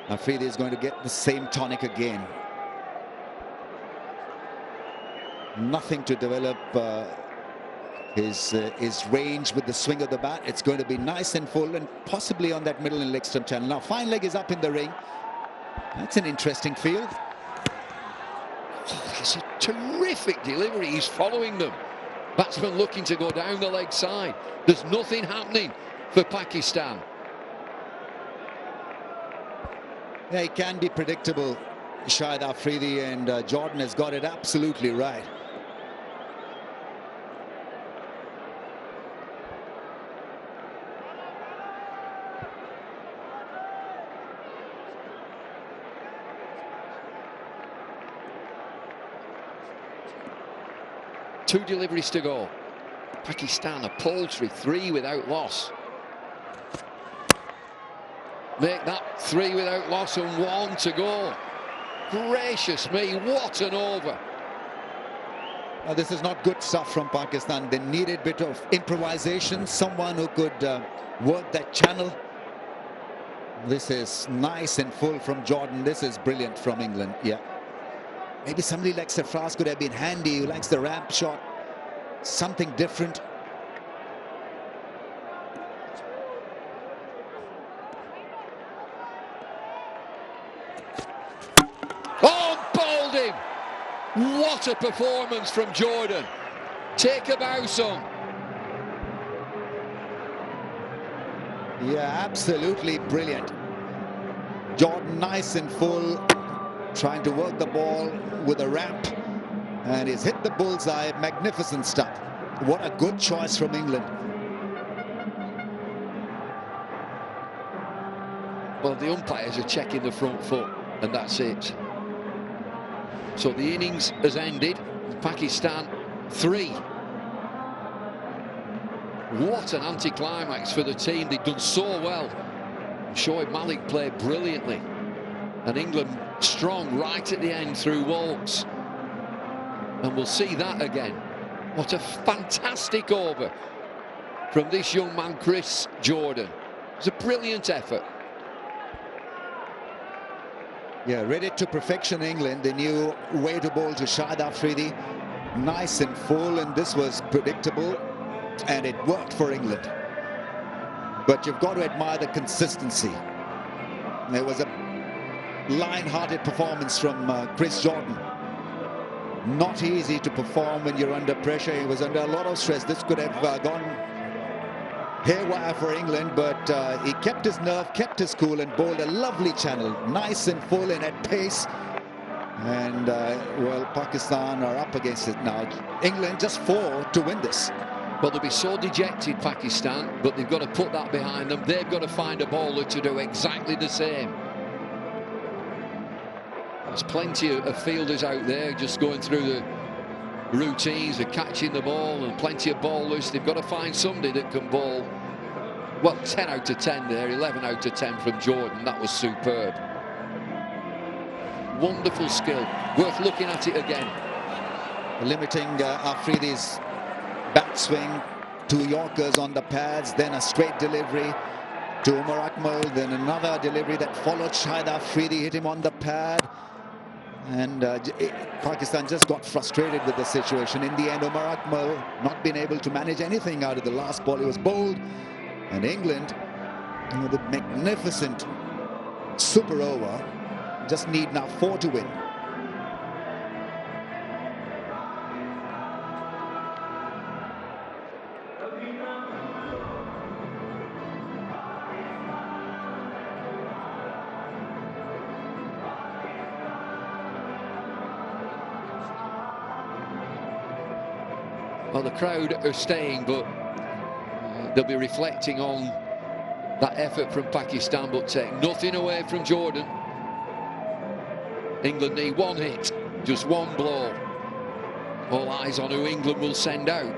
Afridi is going to get the same tonic again. Nothing to develop his range with the swing of the bat. It's going to be nice and full and possibly on that middle and leg stump channel. Now fine leg is up in the ring. That's an interesting field. Oh, it's a terrific delivery. He's following them. Batsman looking to go down the leg side. There's nothing happening for Pakistan. Yeah, he can be predictable, Shahid Afridi, and Jordan has got it absolutely right. Two deliveries to go. Pakistan a paltry 3 without loss. Make that 3 without loss and 1 to go. Gracious me, what an over. This is not good stuff from Pakistan. They needed a bit of improvisation, someone who could work that channel. This is nice and full from Jordan. This is brilliant from England. Yeah. Maybe somebody like Sarfraz could have been handy, who likes the ramp shot. Something different. Oh, bowled him! What a performance from Jordan. Take a bow, son. Yeah, absolutely brilliant. Jordan nice and full, trying to work the ball with a ramp, and he's hit the bullseye. Magnificent stuff. What a good choice from England. Well, the umpires are checking the front foot, and that's it. So the innings has ended. Pakistan 3. What an anticlimax for the team. They've done so well. Shoaib Malik played brilliantly, and England strong right at the end through Walks. And we'll see that again. What a fantastic over from this young man, Chris Jordan. It's a brilliant effort. Yeah, read it to perfection, England. The new way to bowl to Shahid Afridi. Nice and full, and this was predictable, and it worked for England. But you've got to admire the consistency. There was a lion-hearted performance from Chris Jordan. Not easy to perform when you're under pressure. He was under a lot of stress. This could have gone haywire for England, but he kept his nerve, kept his cool, and bowled a lovely channel. Nice and full and at pace. And, well, Pakistan are up against it now. England just 4 to win this. Well, they'll be so dejected, Pakistan, but they've got to put that behind them. They've got to find a bowler to do exactly the same. There's plenty of fielders out there just going through the routines of catching the ball, and plenty of bowlers. They've got to find somebody that can bowl. Well, 10 out of 10 there, 11 out of 10 from Jordan. That was superb. Wonderful skill. Worth looking at it again. Limiting Afridi's back swing, 2 Yorkers on the pads, then a straight delivery to Umar Akmal, then another delivery that followed Shahid Afridi, hit him on the pad. And Pakistan just got frustrated with the situation. In the end, Umar Akmal not been able to manage anything out of the last ball. He was bowled. And England, with a magnificent super over, just need now 4 to win. Well, the crowd are staying, but they'll be reflecting on that effort from Pakistan, but take nothing away from Jordan. England need one hit, just one blow. All eyes on who England will send out.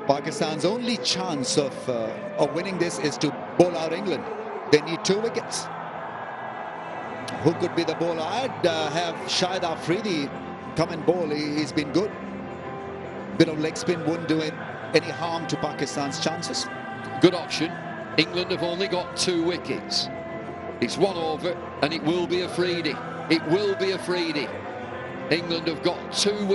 Pakistan's only chance of winning this is to bowl out England. They need 2 wickets. Who could be the bowler? I'd have Shahid Afridi come and bowl. He's been good. Bit of leg spin wouldn't do any harm to Pakistan's chances. Good option. England have only got 2 wickets. It's 1 over and it will be a freebie. It will be a freebie. England have got 2 wickets.